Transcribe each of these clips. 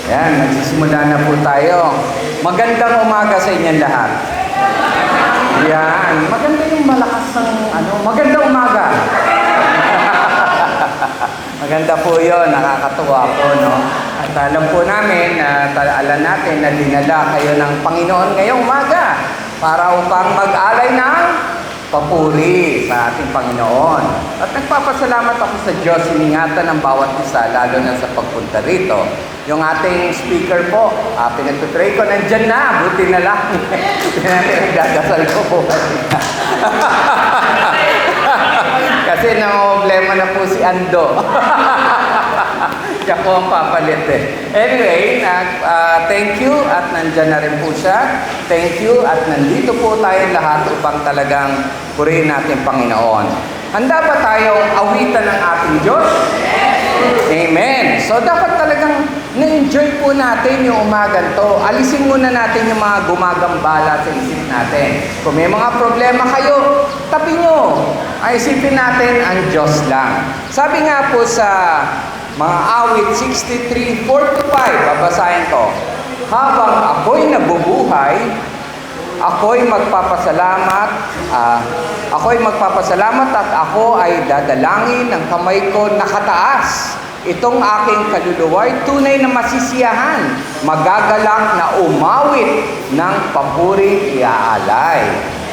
Yan, nagsisimula na po tayo. Magandang umaga sa inyong lahat. Yan, maganda yung malakas ng magandang umaga. Maganda po yun, nakakatuwa po, no? At alam po namin, alam natin na dinala kayo ng Panginoon ngayong umaga para upang mag-alay ng papuri sa ating Panginoon. At nagpapasalamat ako sa Diyos, iningatan ng bawat isa, lalo na sa pagpunta rito. Yung ating speaker po, pinagpipray ko, nandyan na, buti na lang. Pinagdadasal ko po. Kasi problema na po si Ando. Siya po ang papalit eh. Anyway, thank you at nandyan na rin po siya. Thank you at nandito po tayo lahat upang talagang purihin natin Panginoon. Handa ba tayong awitan ng ating Diyos? Amen. So dapat talagang na-enjoy po natin yung umagan to. Alisin muna natin yung mga gumagambala sa isip natin. Kung may mga problema kayo, tabi nyo. Ay isipin natin ang Diyos lang. Sabi nga po sa mga awit 63:4-5, babasahin ko. Habang ako'y nabubuhay, ako'y magpapasalamat at ako ay dadalangin ng kamay ko nakataas. Itong aking kaluluwa'y tunay na masisiyahan, magagalak na umawit ng papuring iaalay.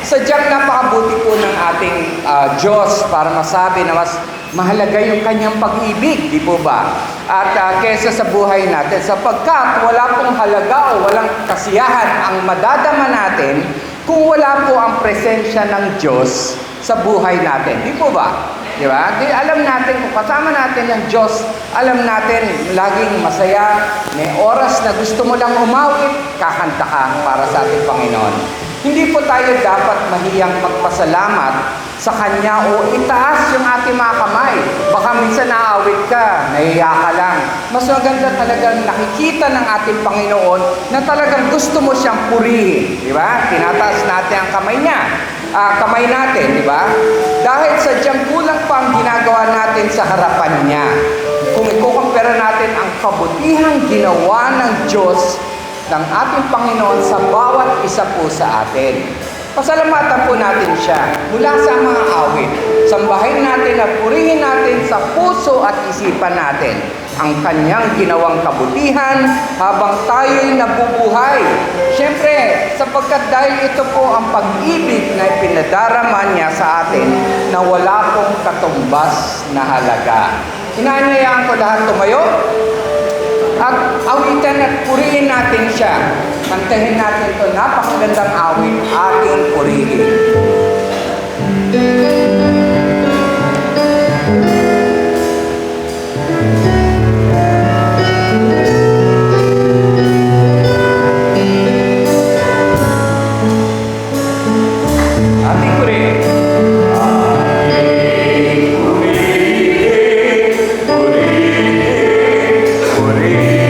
Sadyang napakabuti po ng ating Diyos para masabi na mas mahalaga yung kanyang pag-ibig, di po ba? At kesa sa buhay natin, sapagkat wala pong halaga o walang kasiyahan ang madadama natin kung wala po ang presensya ng Diyos sa buhay natin. Di po ba? Di ba? Di alam natin, kung kasama natin ng Diyos, alam natin, laging masaya, may oras na gusto mo lang umawit, kakanta ka para sa ating Panginoon. Hindi po tayo dapat mahiyang magpasalamat sa Kanya o itaas yung ating mga kamay. Baka minsan naawit ka, nahiya ka lang. Mas maganda talagang nakikita ng ating Panginoon na talagang gusto mo siyang purihin. Di ba? Tinataas natin ang kamay niya. Kamay natin, di ba? Dahil sadyang kulang pa ang ginagawa natin sa harapan niya. Kung ikukumpara natin ang kabutihang ginawa ng Diyos ng ating Panginoon sa bawat isa po sa atin. Pasalamatan po natin siya mula sa mga awit. Sambahin natin at purihin natin sa puso at isipan natin ang kanyang ginawang kabutihan habang tayo'y nabubuhay. Siyempre, sapagkat dahil ito po ang pag-ibig na ipinadarama niya sa atin na wala pong katumbas na halaga. Inaanyayaan ko lahat tumayo at awitan at purihin natin siya. Kantahin natin ito, napakagandang awit, ating purihin. Ating purihin. Purihin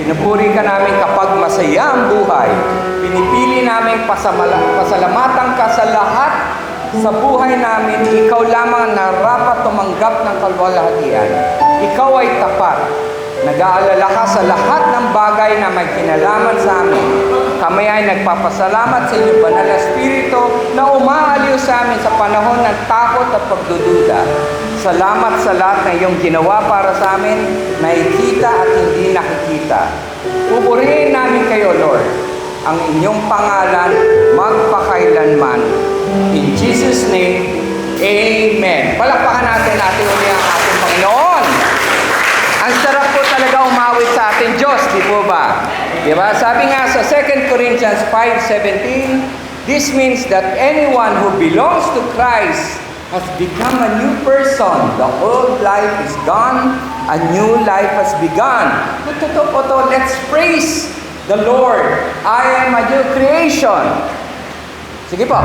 Pinupuri ka namin kapag masaya ang buhay. Pinipili namin pasalamatan ka sa lahat sa buhay namin. Ikaw lamang narapat tumanggap ng kalwalhatian. Ikaw ay tapat. Nag-aalala ka sa lahat ng bagay na may kinalaman sa amin. Kami ay nagpapasalamat sa inyong banal na Espiritu na umaaliw sa amin sa panahon ng takot at pagdududa. Salamat sa lahat na iyong ginawa para sa amin, nakikita at hindi nakikita. Pupurihin namin kayo, Lord, ang inyong pangalan magpakailanman. In Jesus' name, Amen. Palakpakan natin uli ang ating Panginoon. Ang sarap po talaga umawit sa ating Diyos, di po ba? Diba? Sabi nga sa 2 Corinthians 5:17, this means that anyone who belongs to Christ has become a new person. The old life is gone, a new life has begun. Totoo po to, let's praise the Lord. I am a new creation. Sige po.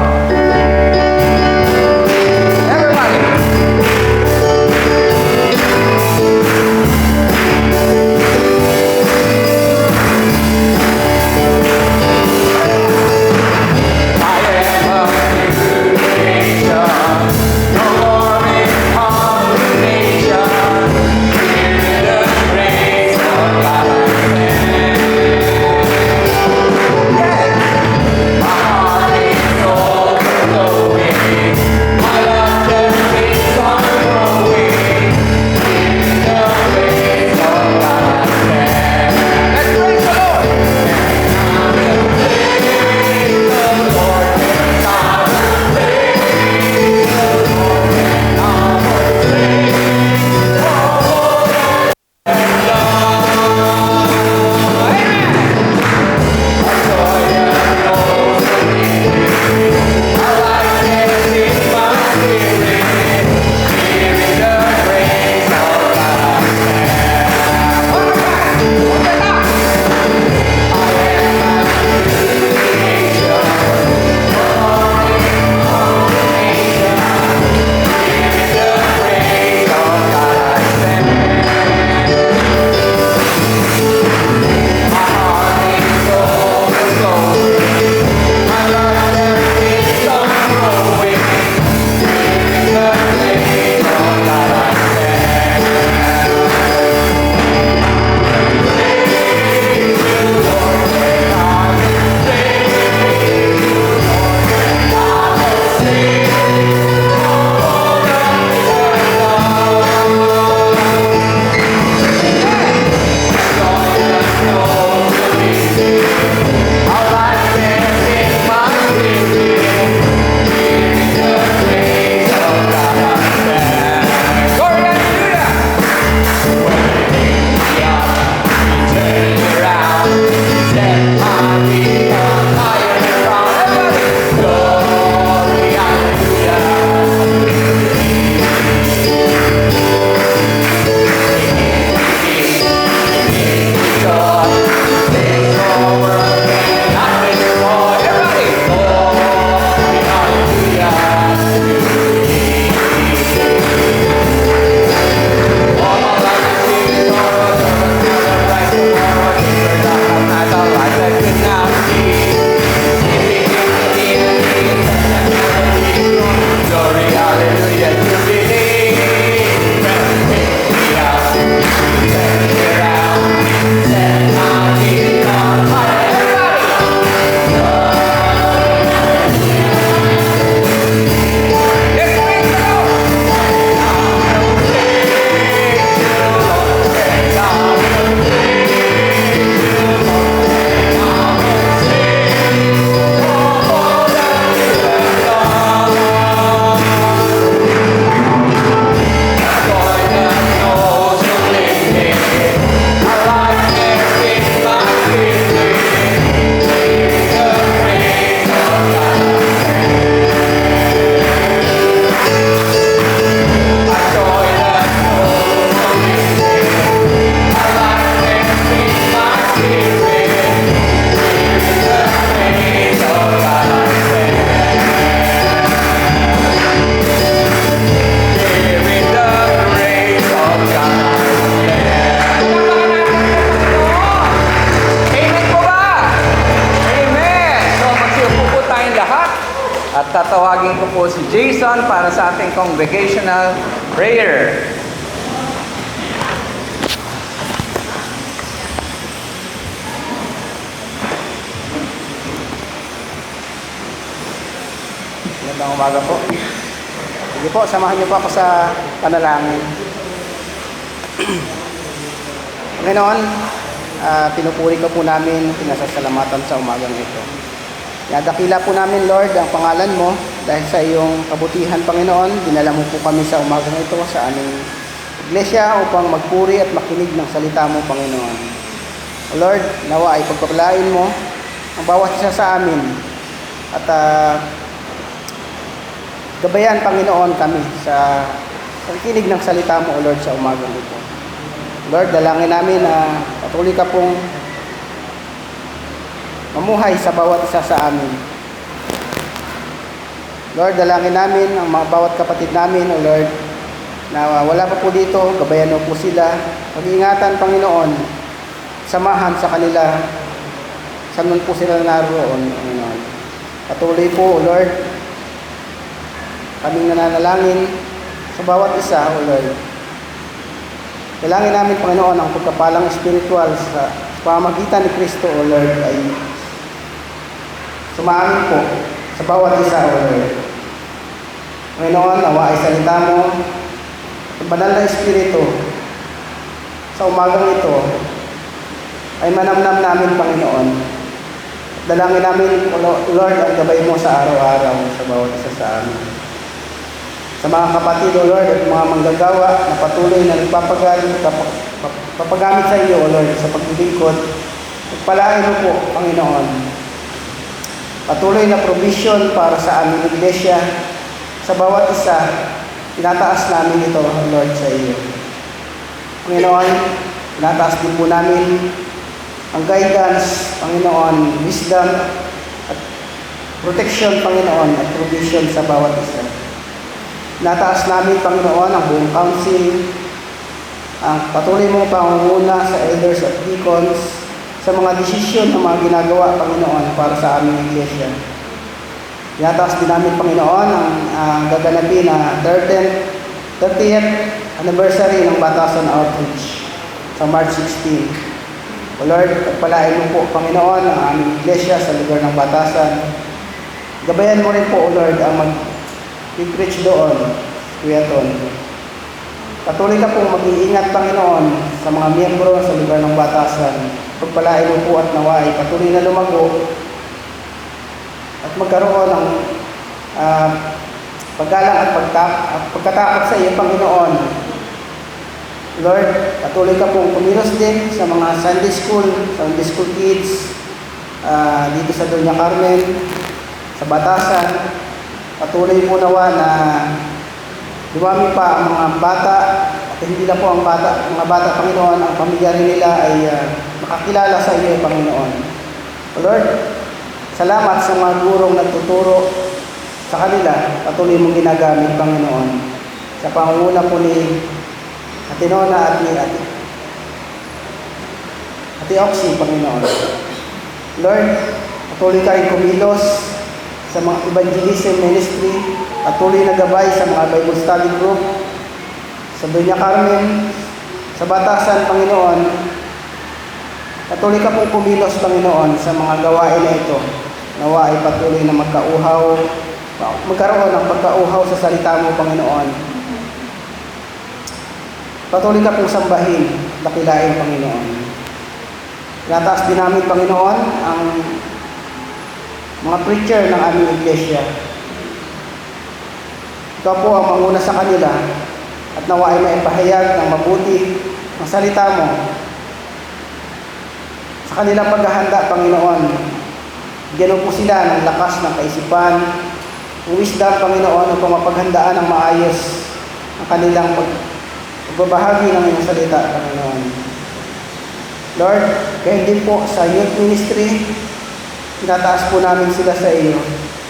Everybody. tatawagin ko po si Jason para sa ating congregational prayer. Magandang umaga po. Sige po, samahan niyo po ako sa panalangin. Ngayon, pinupuri ko po namin, pinasasalamatan sa umagang ito. Dakila po namin, Lord, ang pangalan mo dahil sa iyong kabutihan, Panginoon. Dinala mo po kami sa umagang ito sa aming iglesia upang magpuri at makinig ng salita mo, Panginoon. O Lord, nawa ay pagpapalain mo ang bawat isa sa amin at gabayan, Panginoon, kami sa pagkinig ng salita mo, O Lord, sa umagang ito. Lord, dalangin namin na patuloy ka pong mamuhay sa bawat isa sa amin. Lord, dalangin namin ang mga bawat kapatid namin, O Lord, na wala pa po dito, gabayan mo po sila. Pag-iingatan, Panginoon, samahan sa kanila, saan po sila naroon, Panginoon. Patuloy po, O Lord, kaming nananalangin sa bawat isa, O Lord. Dalangin namin, Panginoon, ang pagkapalang espiritual sa pamamagitan ni Kristo, O Lord, ay sumaamin po sa bawat isa, O Lord. Panginoon, nawa ay salita mo, ang banal na espiritu sa umagang ito ay manamnam namin, Panginoon. Dalangin namin, O Lord, ang gabay mo sa araw-araw sa bawat isa sa amin. Sa mga kapatid, O Lord, at mga manggagawa na patuloy na papagamit sa iyo, O Lord, sa paglilingkod, pagpalain mo po, Panginoon. Patuloy na provision para sa aming iglesia, sa bawat isa, tinataas namin ito, O Lord, sa iyo. Panginoon, tinataas din po namin ang guidance, Panginoon, wisdom, at protection, Panginoon, at provision sa bawat isa. Nataas namin, Panginoon, ang buong council, ang patuloy mong pangunguna sa elders at deacons, sa mga desisyon na mga ginagawa, Panginoon, para sa aming iglesia. Nataas din namin, Panginoon, ang gaganapin na 30th anniversary ng Batasan Outreach sa March 16. O Lord, pagpalain mo po, Panginoon, ang aming iglesia sa lugar ng Batasan. Gabayan mo rin po, O Lord, ang i-preach doon, Kuya Ton. Patuloy ka pong mag-iingat, Panginoon, sa mga miyembro sa lugar ng Batasan. Pagpalain mo po at naway, patuloy na lumago at magkaroon ng paggalang at pagkatakot sa iyo, Panginoon. Lord, patuloy ka pong kumilos din sa mga Sunday school kids, dito sa Doña Carmen, sa Batasan. Patuloy po nawa na dumami pa ang mga bata at hindi lang po ang mga bata, Panginoon, ang pamilya rin nila ay makakilala sa iyo, Panginoon. Lord, salamat sa mga gurong nagtuturo sa kanila, patuloy mong ginagamit, Panginoon, sa pangunguna po ni Ate Nona at ni Ate Oxy, Panginoon. Lord, patuloy kayong kumilos sa mga evangelism ministry, patuloy na gabay sa mga Bible study group, sa Doña Carmen, sa Batasan, Panginoon. Patuloy ka pong kumilos, Panginoon, sa mga gawain na ito. Nawa ay patuloy na magkaroon ng pagkauhaw sa salita mo, Panginoon. Patuloy ka pong sambahin, dakilain, Panginoon. Nataas din namin, Panginoon, ang mga preacher ng aming iglesia. Ikaw po ang manguna sa kanila at nawa ay maipahayag ng mabuti ang salita mo sa kanilang paghahanda, Panginoon. Bigyan mo po sila ng lakas ng kaisipan, wisdom, Panginoon, upang mapaghandaan ng maayos ang kanilang pagbabahagi ng iyong salita, Panginoon. Lord, kaya din po sa youth ministry, tinataas po namin sila sa iyo.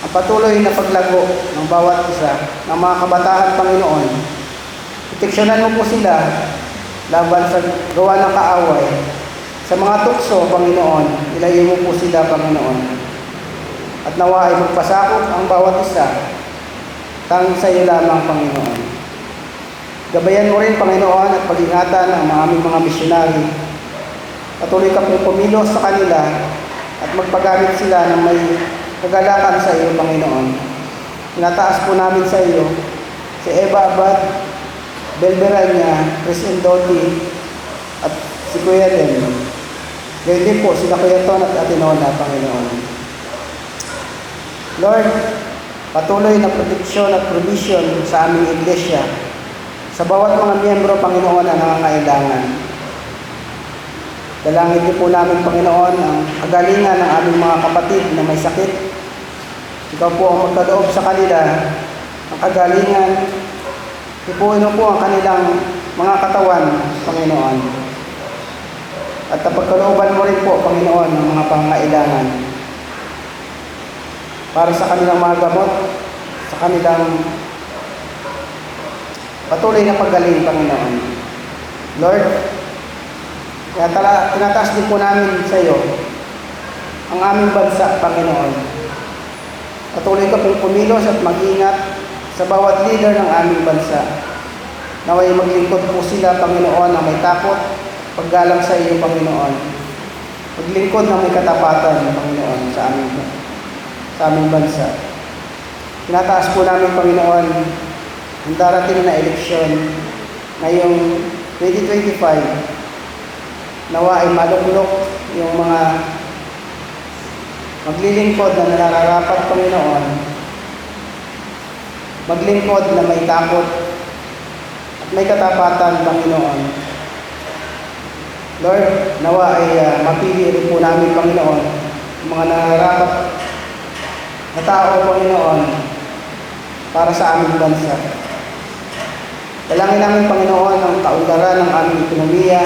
Ang patuloy na paglago ng bawat isa ng mga kabataan, Panginoon. Proteksyonan mo po sila laban sa gawa ng kaaway. Sa mga tukso, Panginoon, ilayo mo po sila, Panginoon. at nawa ay magpasakop ang bawat isa. Tanging sa iyo lamang, Panginoon. Gabayan mo rin, Panginoon, at pag-ingatan ang aming mga misyonary. Patuloy ka pong pumilos sa kanila at magpagamit sila ng may kagalakan sa iyo, Panginoon. Tinataas po namin sa iyo si Eva Abad, Belberanya, Chris Endoti, at si Kuya Len. Gayon din po sila Kuya Ton at Ate Nona, Panginoon. Lord, patuloy na proteksyon at provision sa aming iglesia, sa bawat mga miyembro, Panginoon, na nangangailangan. Dalangin din po namin, Panginoon, ang kagalingan ng aming mga kapatid na may sakit. Ikaw po ang magkaloob sa kanila, ang kagalingan. Ipuin po ang kanilang mga katawan, Panginoon. At pagkalooban mo rin po, Panginoon, ang mga pangailangan para sa kanilang mga gamot, sa kanilang patuloy na paggaling, Panginoon. Lord, tinataas din po namin sa iyo ang aming bansa, Panginoon. Patuloy ka pong kumilos at mag-ingat sa bawat leader ng aming bansa. Naway maglingkod po sila, Panginoon, na may takot, paggalang sa iyo, Panginoon. Maglingkod na may katapatan, Panginoon, sa aming bansa. Tinataas po namin, Panginoon, ang darating na eleksyon ngayong 2025. Nawa ay maluklok yung mga maglilingkod na nararapat, Panginoon. Maglingkod na may takot at may katapatan, Panginoon. Lord, nawa ay mapili rin po namin, Panginoon, yung mga nararapat na tao, Panginoon, para sa aming bansa. Dalangin namin, Panginoon, ang kaunlaran ng aming ekonomiya,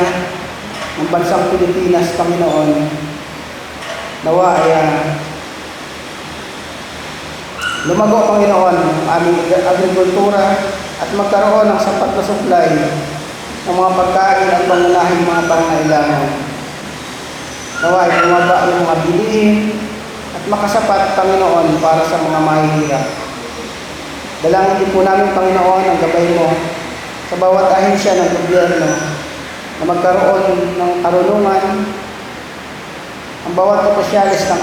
ng bansang Pilipinas, Panginoon. Nawa ay lumago, Panginoon, ang aming agrikultura at magkaroon ng sapat na supply ng mga pagkain at pangunahing mga pangangailangan. Nawa ay bumaba ang mga bilihin at makasapat, Panginoon, para sa mga mahihirap. Dalangin din po namin, Panginoon, ang gabay mo sa bawat ahensya ng gobyerno na magkaroon ng karunungan ang bawat opisyalis ng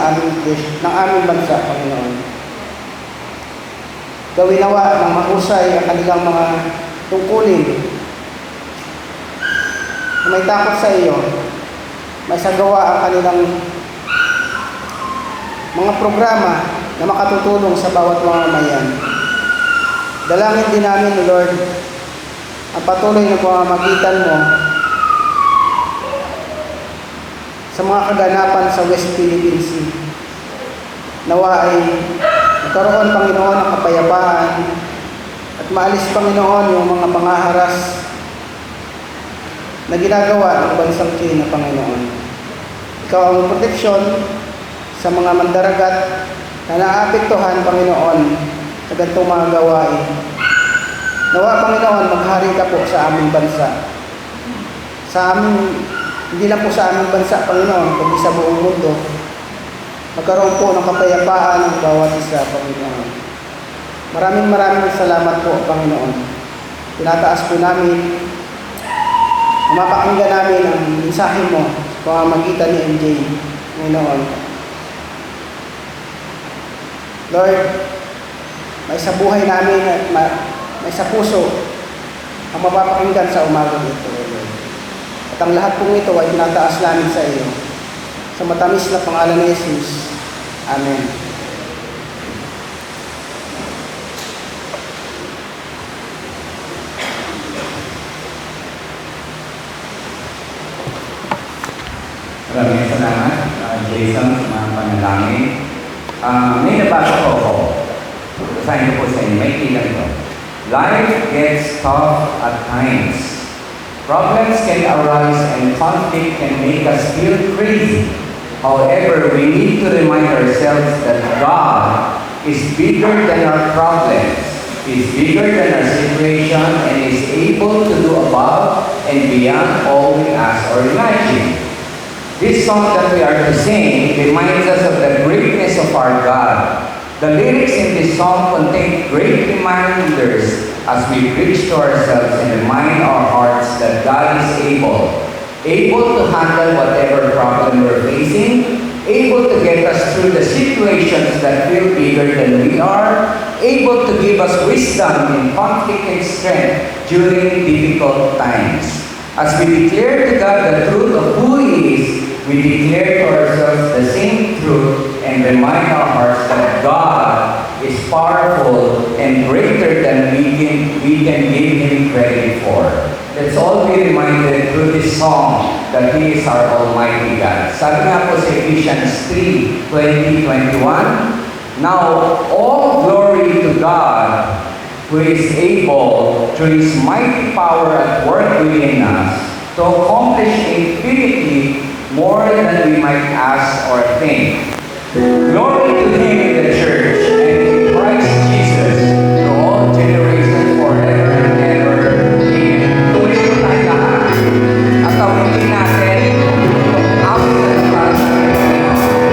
aming bansa, Panginoon. Gawin nawa ng mahusay ang kanilang mga tungkulin na may takot sa iyo, may sagawa ang kanilang mga programa na makatutulong sa bawat mamamayan. Dalangin din namin, Lord, ang patuloy na pamamagitan mo sa mga kaganapan sa West Philippine Sea. Nawa ay magkaroon, Panginoon, ng kapayapaan at maalis, Panginoon, yung mga pangaharas na ginagawa ng bansang China, Panginoon. Ikaw ang proteksyon sa mga mandaragat na naapektuhan, Panginoon, sa ganitong mga gawain. Nawa, Panginoon, maghari ka po sa aming bansa. Hindi lang po sa aming bansa, Panginoon, kundi sa buong mundo. Magkaroon po ng kapayapaan ng bawat isa, Panginoon. Maraming salamat po, Panginoon. Tinataas po namin, mapakinggan namin ang mensahe mo sa pamamagitan ni MJ, Panginoon. Lord, may sa buhay namin at may sa puso ang mapapakinggan sa umaga ito, Lord. At ang lahat pong ito ay tinataas namin sa iyo. Sa matamis na pangalan ni Jesus. Amen. Maraming salamat, Jason, sa mga panalangin. May nabasa ko ako. Basahin ko po sa inyo. May ilan ito. Life gets tough at times. Problems can arise and conflict can make us feel crazy. However, we need to remind ourselves that God is bigger than our problems, is bigger than our situation, and is able to do above and beyond all we ask or imagine. This song that we are to sing reminds us of the greatness of our God. The lyrics in this song contain great reminders as we preach to ourselves and remind our hearts that God is able to handle whatever problem we're facing, able to get us through the situations that feel bigger than we are, able to give us wisdom in conflict and strength during difficult times. As we declare to God the truth of who He is, we declare to ourselves the same truth and remind our hearts that God is powerful and greater than we can give Him credit for. Let's all be reminded through this song that He is our Almighty God. Sabi nga po sa Ephesians 3:20-21, now all glory to God, who is able, through His mighty power at work within us, to accomplish infinitely more than we might ask or think. Glory to Him in the church and in Christ Jesus to all generations forever and ever. Amen. Tuloy po tayo lahat at tawitin natin itong awit na para sa Panginoon.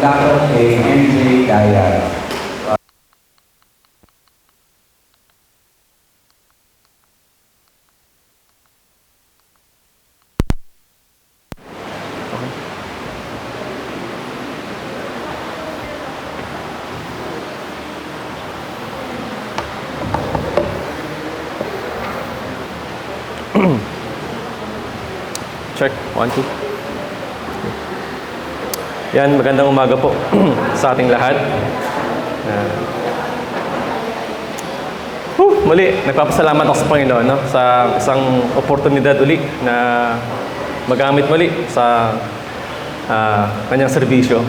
mula po kay MJ Dayag. 1, 2. Yan, magandang umaga po sa ating lahat. Muli, nagpapasalamat ako sa Panginoon, no? Sa isang oportunidad uli na magamit muli sa kanyang serbisyo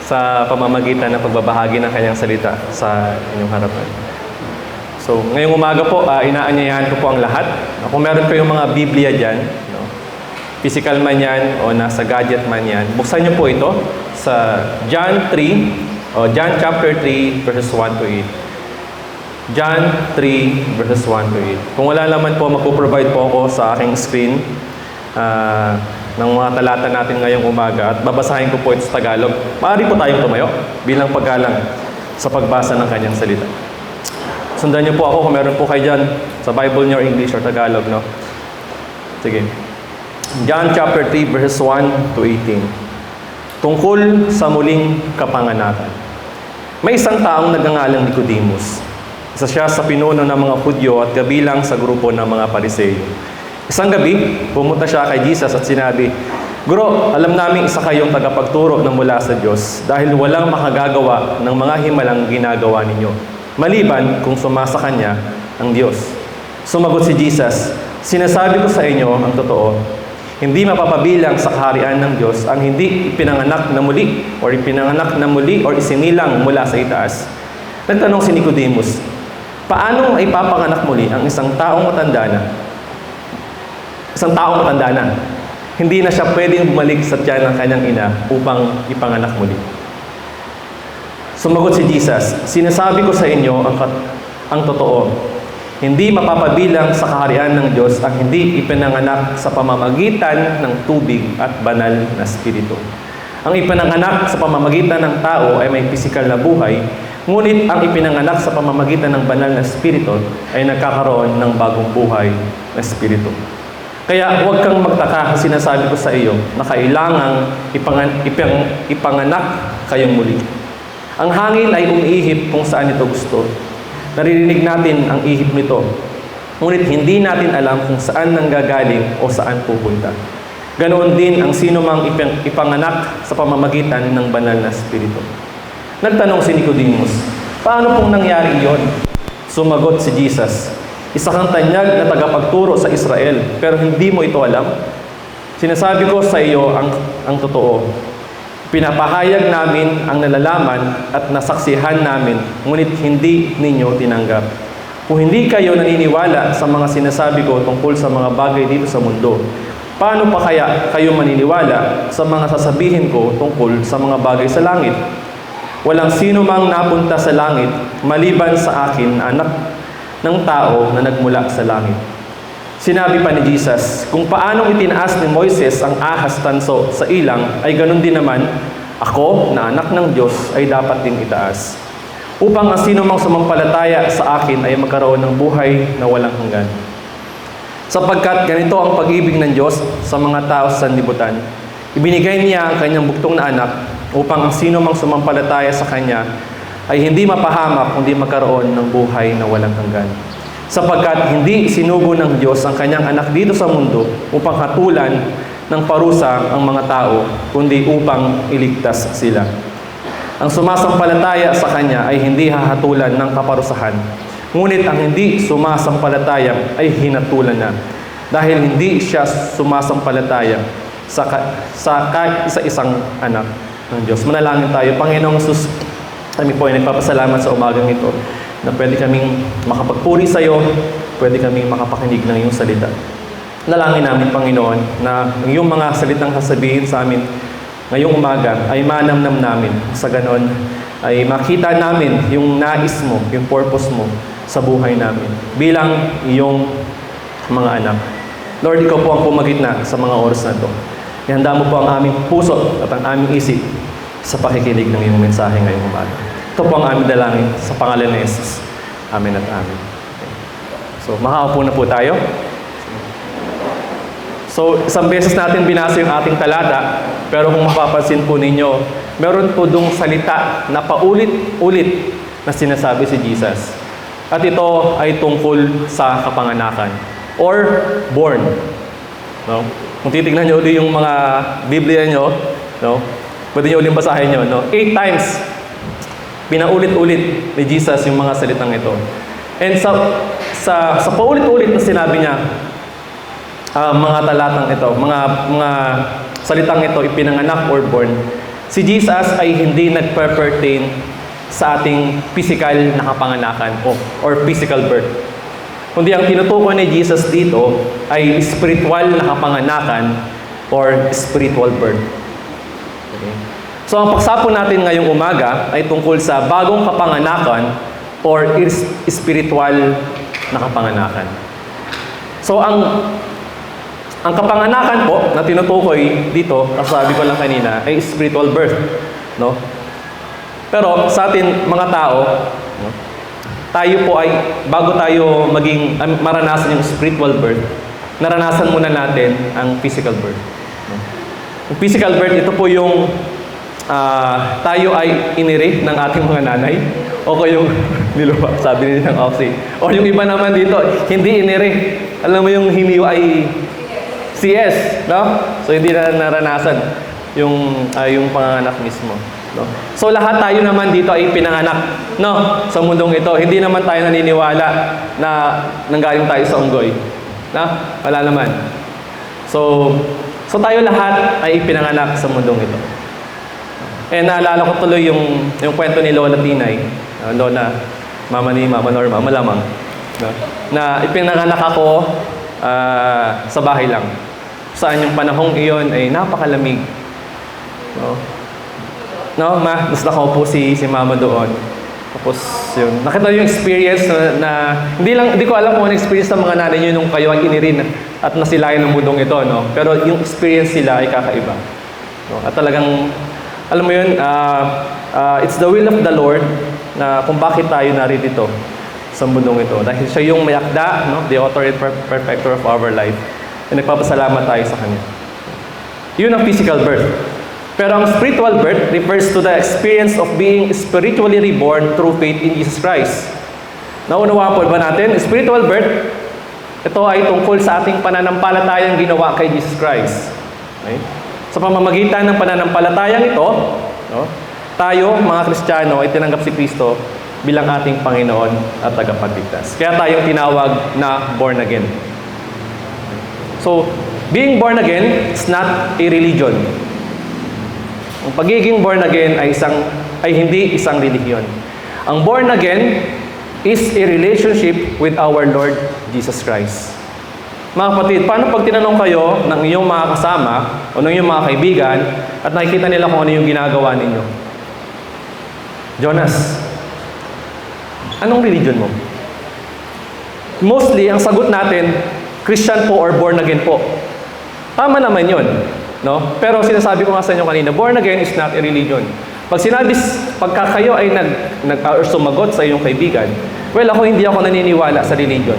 sa pamamagitan ng pagbabahagi ng kanyang salita sa inyong harapan. So, ngayong umaga po, inaanyayahan ko po ang lahat. Kung meron kayong mga Biblia dyan, no? Physical man yan o nasa gadget man yan, buksan niyo po ito sa John 3 o John chapter 3 verses 1 to 8. John 3 verses 1 to 8. Kung wala naman po, magpo-provide po ako sa aking screen ng mga talata natin ngayong umaga at babasahin ko po ito sa Tagalog. Maaari po tayong tumayo bilang paggalang sa pagbasa ng kanyang salita. Sundan niyo po ako kung meron po kayo dyan sa Bible niyo, English or Tagalog, no? Sige. John chapter 3 verses 1 to 18. Tungkol sa muling kapanganakan. May isang taong nagngangalang Nicodemus. Isa siya sa pinuno ng mga Hudyo at kabilang sa grupo ng mga Pariseyo. Isang gabi, pumunta siya kay Jesus at sinabi, "Guro, alam namin isa kayong tagapagturo na mula sa Diyos dahil walang makagagawa ng mga himalang ginagawa ninyo, maliban kung sumasa Kanya ang Diyos." Sumagot si Jesus, "Sinasabi ko sa inyo ang totoo, hindi mapapabilang sa kaharian ng Diyos ang hindi ipinanganak na muli o isinilang mula sa itaas." Nagtanong si Nicodemus, paano ipapanganak muli ang isang taong matanda na? Hindi na siya pwedeng bumalik sa tiyan ng kanyang ina upang ipanganak muli. Sumagot si Jesus, "Sinasabi ko sa inyo ang totoo. Hindi mapapabilang sa kaharian ng Diyos ang hindi ipinanganak sa pamamagitan ng tubig at banal na espiritu. Ang ipinanganak sa pamamagitan ng tao ay may pisikal na buhay, ngunit ang ipinanganak sa pamamagitan ng banal na espiritu ay nagkakaroon ng bagong buhay na espiritu. Kaya huwag kang magtaka kasi sinasabi ko sa iyo na kailangang ipanganak kayong muli. Ang hangin ay umiihip kung saan ito gusto. Naririnig natin ang ihip nito, ngunit hindi natin alam kung saan nanggagaling o saan pupunta. Ganoon din ang sino mang ipanganak sa pamamagitan ng banal na espiritu." Nagtanong si Nicodemus, "Paano pong nangyari iyon?" Sumagot si Jesus, "Isa kang tanyag na tagapagturo sa Israel, pero hindi mo ito alam. Sinasabi ko sa iyo ang totoo. Pinapahayag namin ang nalalaman at nasaksihan namin, ngunit hindi ninyo tinanggap. Kung hindi kayo naniniwala sa mga sinasabi ko tungkol sa mga bagay dito sa mundo, paano pa kaya kayo maniniwala sa mga sasabihin ko tungkol sa mga bagay sa langit? Walang sino mang napunta sa langit maliban sa akin, anak ng tao na nagmula sa langit." Sinabi pa ni Jesus, "Kung paanong itinaas ni Moises ang ahas tanso sa ilang, ay ganun din naman, ako na anak ng Diyos ay dapat ding itaas. Upang ang sino mang sumampalataya sa akin ay magkaroon ng buhay na walang hanggan. Sapagkat ganito ang pag-ibig ng Diyos sa mga tao sa sanlibutan. Ibinigay niya ang kanyang buktong na anak upang ang sino mang sumampalataya sa Kanya ay hindi mapahamak kundi magkaroon ng buhay na walang hanggan. Sapagkat hindi sinugo ng Diyos ang kanyang anak dito sa mundo upang hatulan ng parusa ang mga tao, kundi upang iligtas sila. Ang sumasampalataya sa Kanya ay hindi hahatulan ng kaparusahan, ngunit ang hindi sumasampalataya ay hinatulan na, dahil hindi siya sumasampalataya sa isa-isang anak ng Diyos." Manalangin tayo. Panginoong Jesus, kami po ay nagpapasalamat sa umagang ito na pwede kaming makapagpuri sa iyo, pwede kaming makapakinig ng iyong salita. Nalangin namin, Panginoon, na ang iyong mga salitang sasabihin sa amin ngayong umaga ay manamnam namin. Sa ganon ay makita namin yung nais mo, yung purpose mo sa buhay namin bilang iyong mga anak. Lord, ikaw po ang pumagitna sa mga oras na ito. Ihanda mo po ang aming puso at ang aming isip sa pakikinig ng iyong mensahe ngayong umaga. Ito po ang aming dalangin sa pangalan ni Jesus. Amen at amen. So, makaupo na po tayo. So, isang beses natin binasa yung ating talata, pero kung mapapansin po ninyo, meron po dong salita na paulit-ulit na sinasabi si Jesus. At ito ay tungkol sa kapanganakan or born. No? Kung titignan niyo ulit yung mga Biblia niyo, no? Pwede niyo ulit basahin niyo, no? 8 times pinaulit-ulit ni Jesus yung mga salitang ito. And sa paulit-ulit na sinabi niya, mga talatang ito, mga salitang ito, ipinanganak or born, si Jesus ay hindi nagpe-pertain sa ating physical na kapanganakan or physical birth. Kundi ang tinutukoy ni Jesus dito ay spiritual na kapanganakan or spiritual birth. Okay? So ang pagsapon natin ngayong umaga ay tungkol sa bagong kapanganakan or spiritual na kapanganakan. So ang kapanganakan po na tinutukoy dito, kasabi ko lang kanina, ay spiritual birth, no? Pero sa atin mga tao, no, tayo po ay bago tayo maranasan yung spiritual birth, naranasan muna natin ang physical birth. No? Yung physical birth, ito po yung tayo ay iniri ng ating mga nanay o yung nilupa, sabi nila ng Oxy. O yung iba naman dito, hindi iniri. Alam mo yung hiniwa ay CS, no? So hindi na naranasan yung panganak mismo, no? So lahat tayo naman dito ay pinanganak, no? Sa mundong ito, hindi naman tayo naniniwala na nanggaling tayo sa unggoy, no? Wala naman. So tayo lahat ay pinanganak sa mundong ito. Naalala ko tuloy yung kwento ni Lola Tinay, Lola, mama ni Mama Norma, malamang, no? Na ipinanganak ako sa bahay lang. Saan yung panahong iyon ay napakalamig. No? No, ma, mas nakaupo si Mama doon. Tapos yun, nakita yung experience na hindi ko alam kung ano experience ng mga nanay nyo nung kayo ay inirin at nasilayan ng mundong ito, no? Pero yung experience nila ay kakaiba. No? At talagang, alam mo yun, it's the will of the Lord na kung bakit tayo narito sa mundong ito. Dahil siya yung may akda, no? The author and perfecter of our life. And nagpapasalamat tayo sa Kanya. Yun ang physical birth. Pero ang spiritual birth refers to the experience of being spiritually reborn through faith in Jesus Christ. Naunawa po ba natin? Spiritual birth, ito ay tungkol sa ating pananampalatayang ginawa kay Jesus Christ. Okay? Sa pamamagitan ng pananampalatayang ito, no, tayo, mga Kristiyano, ay tinanggap si Kristo bilang ating Panginoon at tagapagligtas. Kaya tayong tinawag na born again. So, being born again is not a religion. Ang pagiging born again ay hindi isang relihiyon. Ang born again is a relationship with our Lord Jesus Christ. Mga kapatid, paano pag tinanong kayo ng iyong mga kasama o ng iyong mga kaibigan at nakikita nila kung ano yung ginagawa ninyo? Jonas, anong religion mo? Mostly, ang sagot natin, Christian po or born again po. Tama naman yun, no? Pero sinasabi ko nga sa inyo kanina, born again is not a religion. Pagka kayo ay sumagot sa iyong kaibigan, well, hindi ako naniniwala sa religion.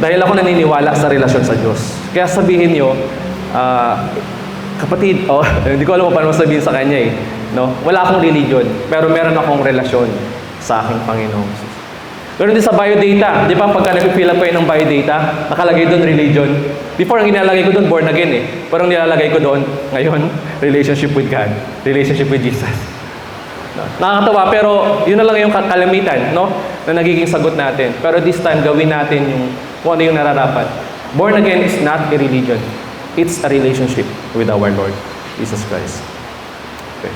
Dahil ako naniniwala sa relasyon sa Diyos. Kaya sabihin nyo, kapatid, hindi ko alam kung paano sabihin sa kanya eh. No? Wala akong religion, pero meron akong relasyon sa aking Panginoong Jesus. Pero din sa biodata, di ba pagka nag-fill up kayo ng biodata, nakalagay doon religion. Before, ang nilalagay ko doon, born again eh. Pero ang nilalagay ko doon, ngayon, relationship with God, relationship with Jesus. Nakakatawa, pero yun na lang yung kalamitan, no? Na nagiging sagot natin. Pero this time, gawin natin yung kung ano yung nararapat. Born again is not a religion. It's a relationship with our Lord, Jesus Christ. Okay.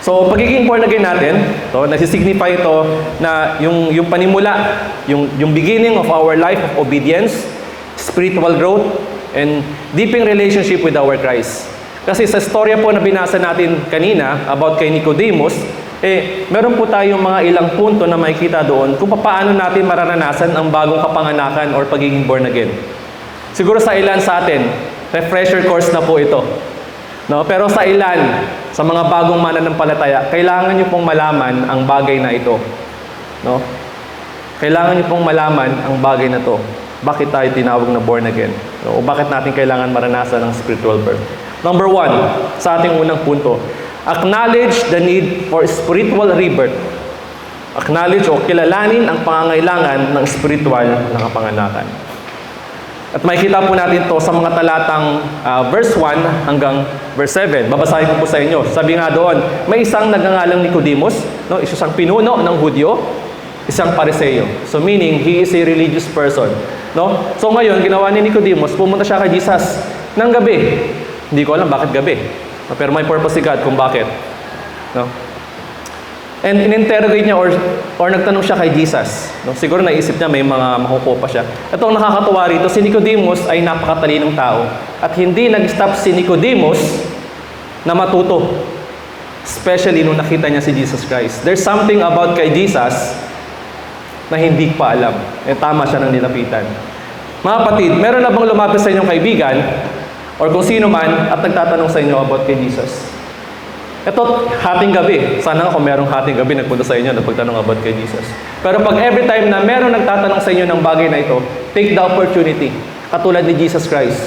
So, pagiging born again natin, nagsisignify ito na yung panimula, yung beginning of our life of obedience, spiritual growth, and deepening relationship with our Christ. Kasi sa storya po na binasa natin kanina about kay Nicodemus, meron po tayong mga ilang punto na makikita doon kung paano natin mararanasan ang bagong kapanganakan or pagiging born again. Siguro sa ilan sa atin, refresher course na po ito. No? Pero sa ilan, sa mga bagong mananampalataya, kailangan nyo pong malaman ang bagay na ito. No? Kailangan nyo pong malaman ang bagay na to. Bakit tayo tinawag na born again? No? O bakit natin kailangan maranasan ang spiritual birth? Number 1, sa ating unang punto, acknowledge the need for spiritual rebirth. Acknowledge o kilalanin ang pangangailangan ng spiritual na kapanganakan. At makikita po natin to sa mga talatang verse 1 hanggang verse 7. Babasahin ko po sa inyo. Sabi nga doon, may isang nagngangalang Nicodemus, no? Isa siyang pinuno ng Hudyo, isang Pariseo. So meaning, he is a religious person. No? So ngayon, ginawa ni Nicodemus, pumunta siya kay Jesus ng gabi. Hindi ko alam bakit gabi. No? Pero may purpose si God kung bakit. No? And in-interrogate niya or nagtanong siya kay Jesus. No? Siguro naisip niya may mga makukuha pa siya. Ito ang nakakatuwa rito, si Nicodemus ay napakatalinong tao. At hindi nag-stop si Nicodemus na matuto. Especially nung nakita niya si Jesus Christ. There's something about kay Jesus na hindi pa alam. Tama siya ng nilapitan. Mga kapatid, meron na bang lumapit sa inyong kaibigan or kung sino man at nagtatanong sa inyo about kay Jesus? Ito, hating gabi. Sana kung merong hating gabi, nagpunta sa inyo, nagpagtanong about kay Jesus. Pero pag every time na meron nagtatanong sa inyo ng bagay na ito, take the opportunity. Katulad ni Jesus Christ.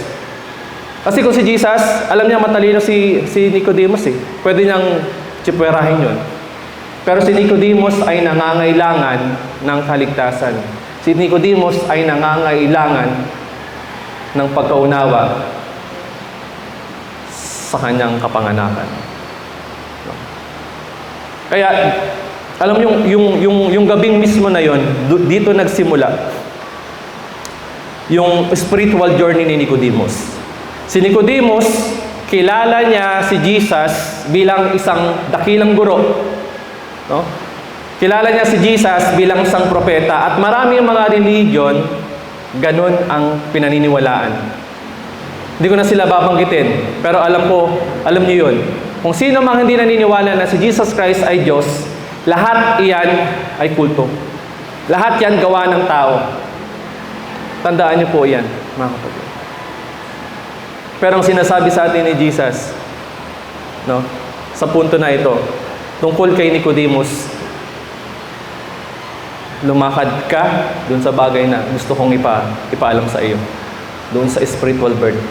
Kasi kung si Jesus, alam niya matalino si Nicodemus eh. Pwede niyang tsipwerahin yun. Pero si Nicodemus ay nangangailangan ng kaligtasan. Si Nicodemus ay nangangailangan ng pagkaunawa sa kanyang kapanganakan. Kaya, alam yung gabing mismo na yon, dito nagsimula yung spiritual journey ni Nicodemus. Si Nicodemus, kilala niya si Jesus bilang isang dakilang guro. No? Kilala niya si Jesus bilang isang propeta at maraming mga religion, ganun ang pinaniniwalaan. Hindi ko na sila babanggitin, pero alam niyo yun. Kung sino mang hindi naniniwala na si Jesus Christ ay Diyos, lahat iyan ay kulto. Lahat yan gawa ng tao. Tandaan niyo po yan, mga kapatid. Pero ang sinasabi sa atin ni Jesus, no, sa punto na ito, tungkol kay Nicodemus, lumakad ka dun sa bagay na gusto kong ipaalam sa iyo. Doon sa spiritual birth.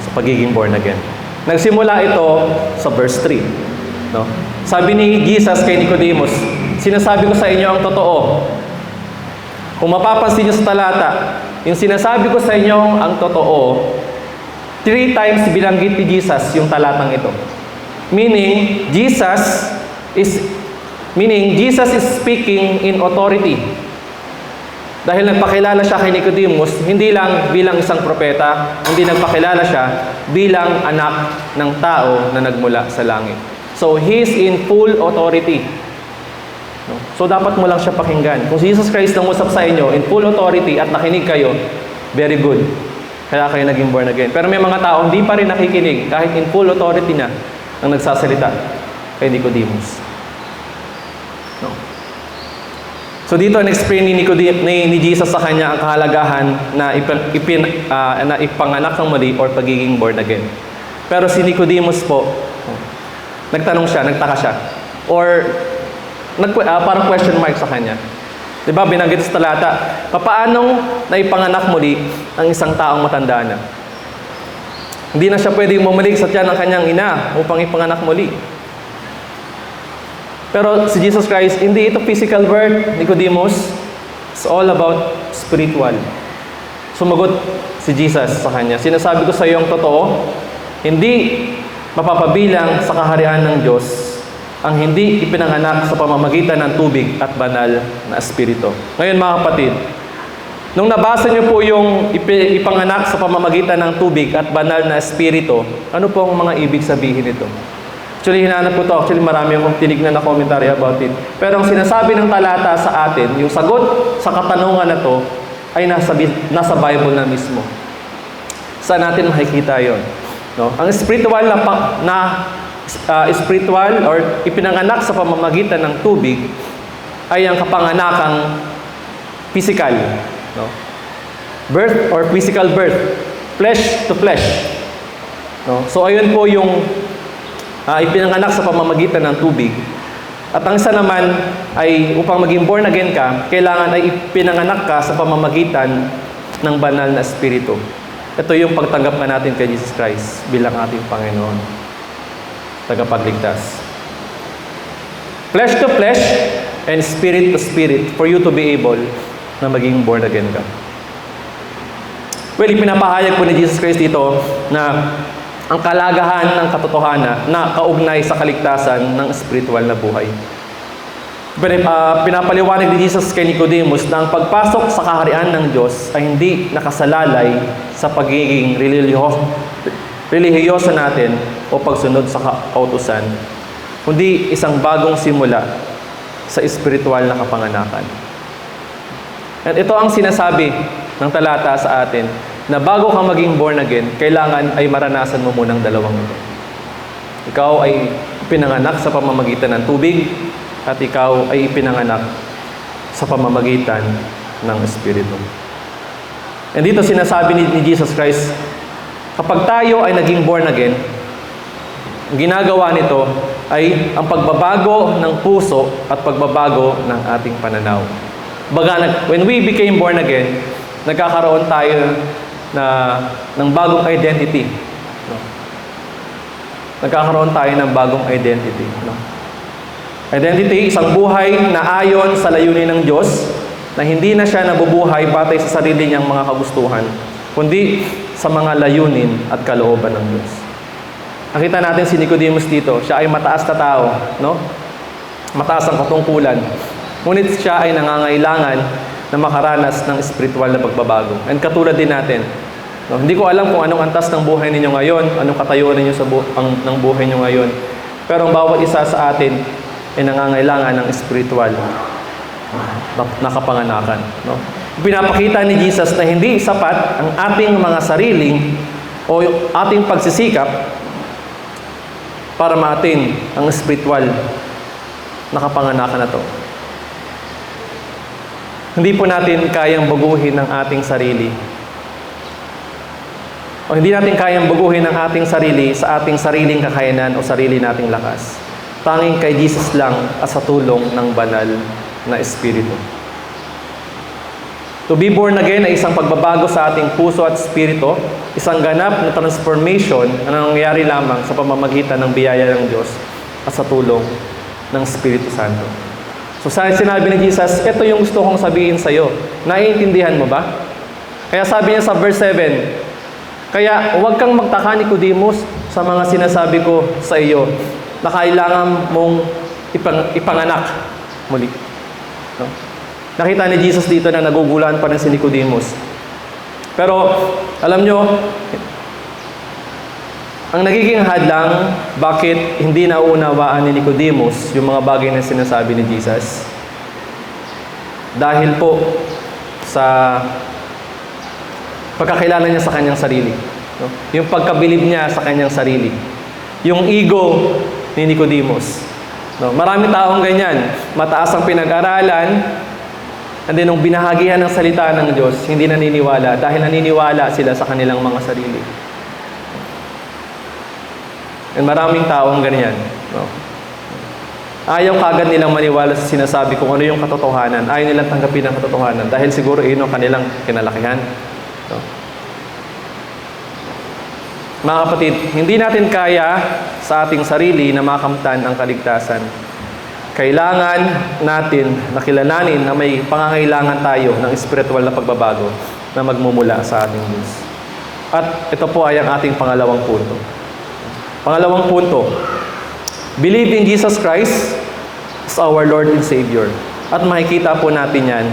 Sa pagiging born again. Nagsimula ito sa verse 3. No? Sabi ni Jesus kay Nicodemus, sinasabi ko sa inyo ang totoo. Kung mapapansin niyo sa talata, yung sinasabi ko sa inyo ang totoo, 3 times binanggit ni Jesus yung talatang ito. Meaning, Jesus is speaking in authority. Dahil nagpakilala siya kay Nicodemus, hindi lang bilang isang propeta, hindi nagpakilala siya bilang anak ng tao na nagmula sa langit. So, He is in full authority. So, dapat mo lang siya pakinggan. Kung si Jesus Christ nangusap sa inyo in full authority at nakinig kayo, very good. Kaya kayo naging born again. Pero may mga tao hindi pa rin nakikinig kahit in full authority na ang nagsasalita kay Nicodemus. No. So dito in-explain ni Jesus sa kanya ang kahalagahan na ipanganak ng muli or pagiging born again. Pero si Nicodemus po, nagtanong siya, nagtaka siya. Or parang question mark sa kanya. Diba, binanggit sa talata, papaanong naipanganak muli ang isang taong matanda na? Hindi na siya pwedeng bumalik sa tiyan ng kanyang ina upang ipanganak muli. Pero si Jesus Christ, hindi ito physical birth, Nicodemus. It's all about spiritual. Sumagot si Jesus sa kanya. Sinasabi ko sa iyo ang totoo, hindi mapapabilang sa kaharian ng Diyos ang hindi ipinanganak sa pamamagitan ng tubig at banal na espiritu. Ngayon mga kapatid, nung nabasa niyo po yung ipanganak sa pamamagitan ng tubig at banal na espiritu, ano po ang mga ibig sabihin nito? Actually, hinahanap ko to. Actually, marami akong tinignan na commentary about it. Pero ang sinasabi ng talata sa atin, yung sagot sa katanungan na to, ay nasa Bible na mismo. Saan natin makikita yon? No? Ang spiritual spiritual or ipinanganak sa pamamagitan ng tubig ay ang kapanganakang physical. No? Birth or physical birth. Flesh to flesh. No? So, ayun po yung ipinanganak sa pamamagitan ng tubig. At ang isa naman ay upang maging born again ka, kailangan ay ipinanganak ka sa pamamagitan ng banal na espiritu. Ito yung pagtanggap na natin kay Jesus Christ bilang ating Panginoon. Tagapagligtas. Flesh to flesh and spirit to spirit for you to be able na maging born again ka. Well, ipinapahayag po ni Jesus Christ dito na ang kalagahan ng katotohanan na kaugnay sa kaligtasan ng spiritual na buhay. Pinapaliwanag ni Jesus kay Nicodemus na ang pagpasok sa kaharian ng Diyos ay hindi nakasalalay sa pagiging relihiyoso natin o pagsunod sa kautusan, kundi isang bagong simula sa spiritual na kapanganakan. At ito ang sinasabi ng talata sa atin, na bago ka maging born again, kailangan ay maranasan mo munang dalawang ito. Ikaw ay pinanganak sa pamamagitan ng tubig, at ikaw ay ipinanganak sa pamamagitan ng Espiritu. And dito sinasabi ni Jesus Christ, kapag tayo ay naging born again, ang ginagawa nito ay ang pagbabago ng puso at pagbabago ng ating pananaw. When we became born again, nagkakaroon tayo ng bagong identity. No? Nagkakaroon tayo ng bagong identity. No? Identity, isang buhay na ayon sa layunin ng Diyos, na hindi na siya nabubuhay batay sa sarili niyang mga kagustuhan, kundi sa mga layunin at kalooban ng Diyos. Nakita natin si Nicodemus dito, siya ay mataas na tao, no? Mataas ang katungkulan. Ngunit siya ay nangangailangan na makaranas ng spiritual na pagbabago. And katulad din natin, no? Hindi ko alam kung anong antas ng buhay ninyo ngayon, anong katayuan ninyo ng buhay ninyo ngayon. Pero ang bawat isa sa atin ay nangangailangan ng spiritual na kapanganakan. No? Pinapakita ni Jesus na hindi sapat ang ating mga sariling o yung ating pagsisikap para maatin ang spiritual na kapanganakan na to. Hindi po natin kayang baguhin ang ating sarili. O hindi natin kayang baguhin ang ating sarili sa ating sariling kakayanan o sarili nating lakas. Tanging kay Jesus lang at sa tulong ng banal na Espiritu. To be born again ay isang pagbabago sa ating puso at espiritu, isang ganap na transformation na nangyayari lamang sa pamamagitan ng biyaya ng Diyos at sa tulong ng Espiritu Santo. So sinabi ni Jesus, ito yung gusto kong sabihin sa iyo. Naiintindihan mo ba? Kaya sabi niya sa verse 7, kaya huwag kang magtaka, Nicodemus, sa mga sinasabi ko sa iyo na kailangan mong ipanganak muli. No? Nakita ni Jesus dito na nagugulan pa rin si Nicodemus. Pero, alam nyo, ang nagiging hadlang, bakit hindi naunawaan ni Nicodemus yung mga bagay na sinasabi ni Jesus? Dahil po sa pagkakilala niya sa kanyang sarili. No? Yung pagkabilib niya sa kanyang sarili. Yung ego ni Nicodemus. No? Marami taong ganyan. Mataas ang pinag-aralan, and then nung binahagihan ng salita ng Diyos, hindi naniniwala dahil naniniwala sila sa kanilang mga sarili. And maraming taong ganyan. No? Ayaw kagad nilang maniwala sa sinasabi kung ano yung katotohanan. Ayaw nilang tanggapin ang katotohanan dahil siguro yun ang kanilang kinalakihan. No? Mga kapatid, hindi natin kaya sa ating sarili na makamtan ang kaligtasan. Kailangan natin nakilalanin na may pangangailangan tayo ng spiritual na pagbabago na magmumula sa ating Diyos. At ito po ay ang ating pangalawang punto. Pangalawang punto, believe in Jesus Christ as our Lord and Savior. At makikita po natin yan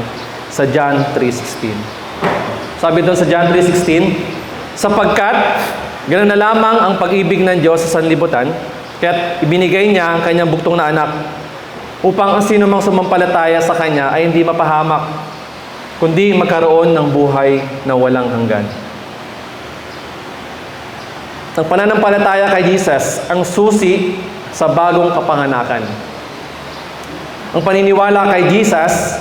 sa John 3:16. Sabi doon sa John 3:16, sapagkat ganoon na lamang ang pag-ibig ng Diyos sa sanlibutan, kaya't ibinigay niya ang kanyang buktong na anak upang ang sino mang sumampalataya sa Kanya ay hindi mapahamak, kundi magkaroon ng buhay na walang hanggan. Ang pananampalataya kay Jesus ang susi sa bagong kapanganakan. Ang paniniwala kay Jesus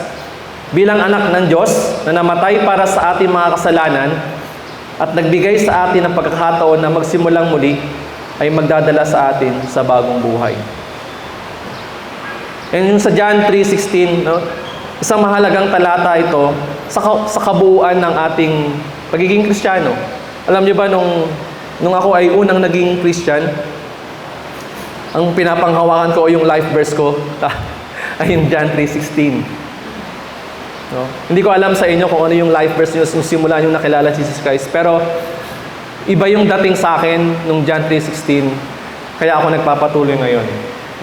bilang anak ng Diyos na namatay para sa ating mga kasalanan at nagbigay sa atin ng pagkakataon na magsimulang muli ay magdadala sa atin sa bagong buhay. And yung sa John 3:16, no, isang mahalagang talata ito sa kabuuan ng ating pagiging Kristiyano. Alam niyo ba, nung ako ay unang naging Christian, ang pinapanghawakan ko o yung life verse ko ay yung John 3:16. No? Hindi ko alam sa inyo kung ano yung life verse nyo yung simula nyo nakilala si Jesus Christ. Pero iba yung dating sa akin nung John 3:16. Kaya ako nagpapatuloy ngayon.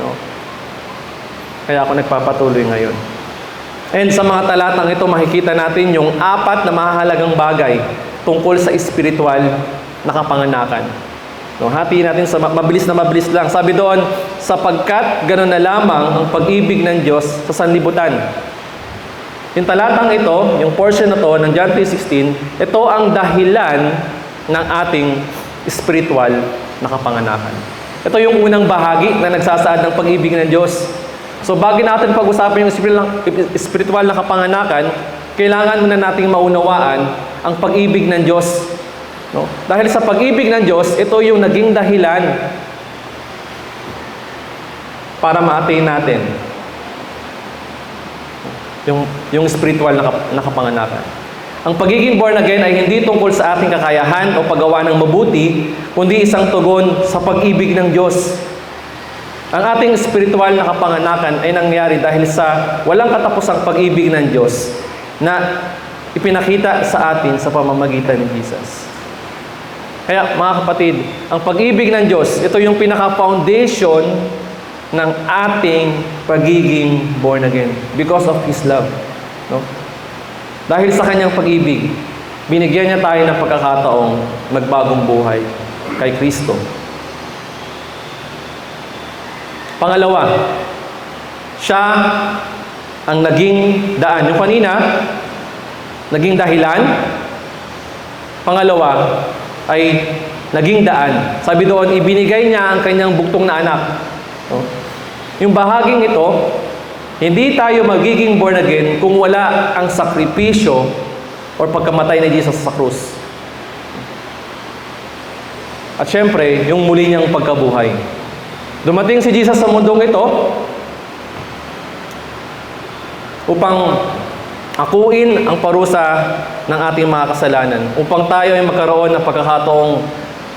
No? Kaya ako nagpapatuloy ngayon. And sa mga talatang ito, makikita natin yung 4 na mahalagang bagay tungkol sa spiritual na kapanganakan. No, hatiin natin sa mabilis lang. Sabi doon, sapagkat gano'n na lamang ang pag-ibig ng Diyos sa sanlibutan. Yung talatang ito, yung portion na to ng John 3:16, ito ang dahilan ng ating spiritual na kapanganakan. Ito yung unang bahagi na nagsasaad ng pag-ibig ng Diyos. So, bago natin pag-usapan yung spiritual na kapanganakan, kailangan muna nating maunawaan ang pag-ibig ng Diyos. No? Dahil sa pag-ibig ng Diyos, ito yung naging dahilan para ma-attain natin yung spiritual na kapanganakan. Ang pagiging born again ay hindi tungkol sa ating kakayahan o paggawa ng mabuti, kundi isang tugon sa pag-ibig ng Diyos. Ang ating spiritual na kapanganakan ay nangyari dahil sa walang katapusang pag-ibig ng Diyos na ipinakita sa atin sa pamamagitan ni Jesus. Kaya mga kapatid, ang pag-ibig ng Diyos, ito yung pinaka-foundation ng ating pagiging born again because of His love. No? Dahil sa Kanyang pag-ibig, binigyan niya tayo ng pagkakataong magbagong buhay kay Kristo. Pangalawa, siya ang naging daan. Yung kanina, naging dahilan. Pangalawa, ay naging daan. Sabi doon, ibinigay niya ang kanyang bugtong na anak. No? Yung bahaging ito, hindi tayo magiging born again kung wala ang sakripisyo or pagkamatay ni Jesus sa krus. At syempre, yung muli niyang pagkabuhay. Dumating si Jesus sa mundong ito upang akuin ang parusa ng ating mga kasalanan, upang tayo ay magkaroon ng pagkakataong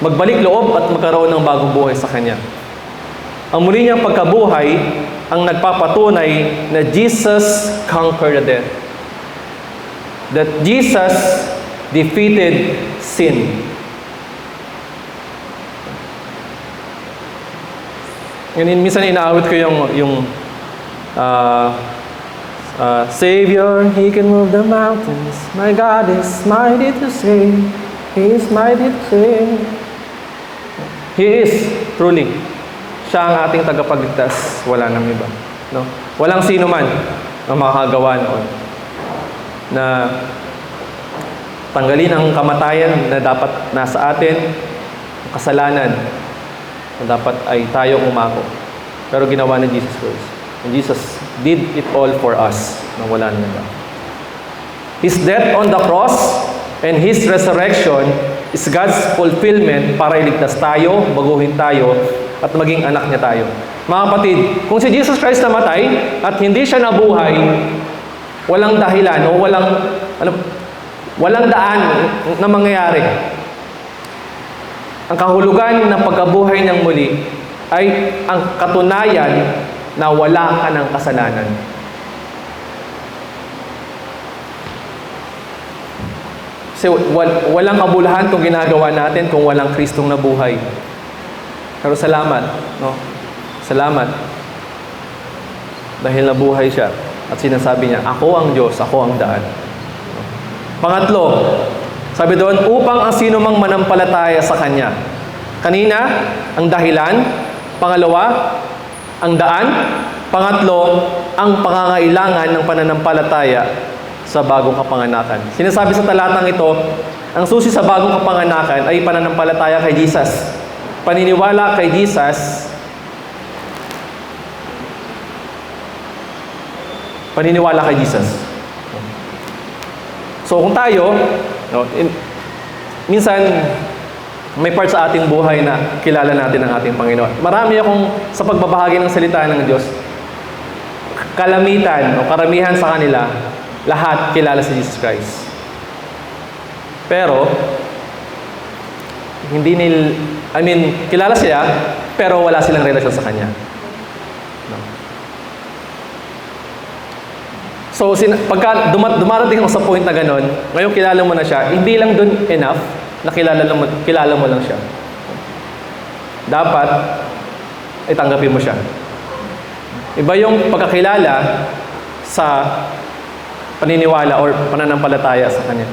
magbalik loob at magkaroon ng bagong buhay sa Kanya. Ang muli niyang pagkabuhay ang nagpapatunay na Jesus conquered the death. That Jesus defeated sin. Minsan inaawit ko yung Savior, He can move the mountains. My God is mighty to save. He is mighty to save. He is, truly. Siya ang ating tagapagligtas. Wala nang iba. No? Walang sino man ang makakagawa noon na tanggalin ang kamatayan na dapat nasa atin, ang kasalanan na dapat ay tayo umako. Pero ginawa ni Jesus Christ. And Jesus did it all for us na wala na iba. His death on the cross and His resurrection is God's fulfillment para iligtas tayo, baguhin tayo, at maging anak niya tayo. Mga kapatid, kung si Jesus Christ namatay at hindi siya nabuhay, walang dahilan o walang daan na mangyayari. Ang kahulugan ng pagkabuhay ng muli ay ang katunayan na wala ka ng kasalanan. Kasi walang kabuluhan kung ginagawa natin kung walang Kristong nabuhay. Pero salamat, no? Salamat. Dahil nabuhay siya at sinasabi niya, ako ang Diyos, ako ang daan. Pangatlo, sabi doon, upang ang sino mang manampalataya sa Kanya. Kanina, ang dahilan. Pangalawa, ang daan. Pangatlo, ang pangangailangan ng pananampalataya sa bagong kapanganakan. Sinasabi sa talatang ito, ang susi sa bagong kapanganakan ay pananampalataya kay Jesus. Paniniwala kay Jesus. Paniniwala kay Jesus. So kung tayo, no, minsan may part sa ating buhay na kilala natin ang ating Panginoon. Marami akong sa pagbabahagi ng salita ng Diyos, kalamitan o karamihan sa kanila, lahat kilala si Jesus Christ. Pero kilala siya, pero wala silang relasyon sa Kanya. No? So, pagka dumarating ako sa point na gano'n, ngayon kilala mo na siya, hindi lang dun enough na kilala mo lang siya. Dapat, itanggapin mo siya. Iba yung pagkakilala sa paniniwala or pananampalataya sa Kanya.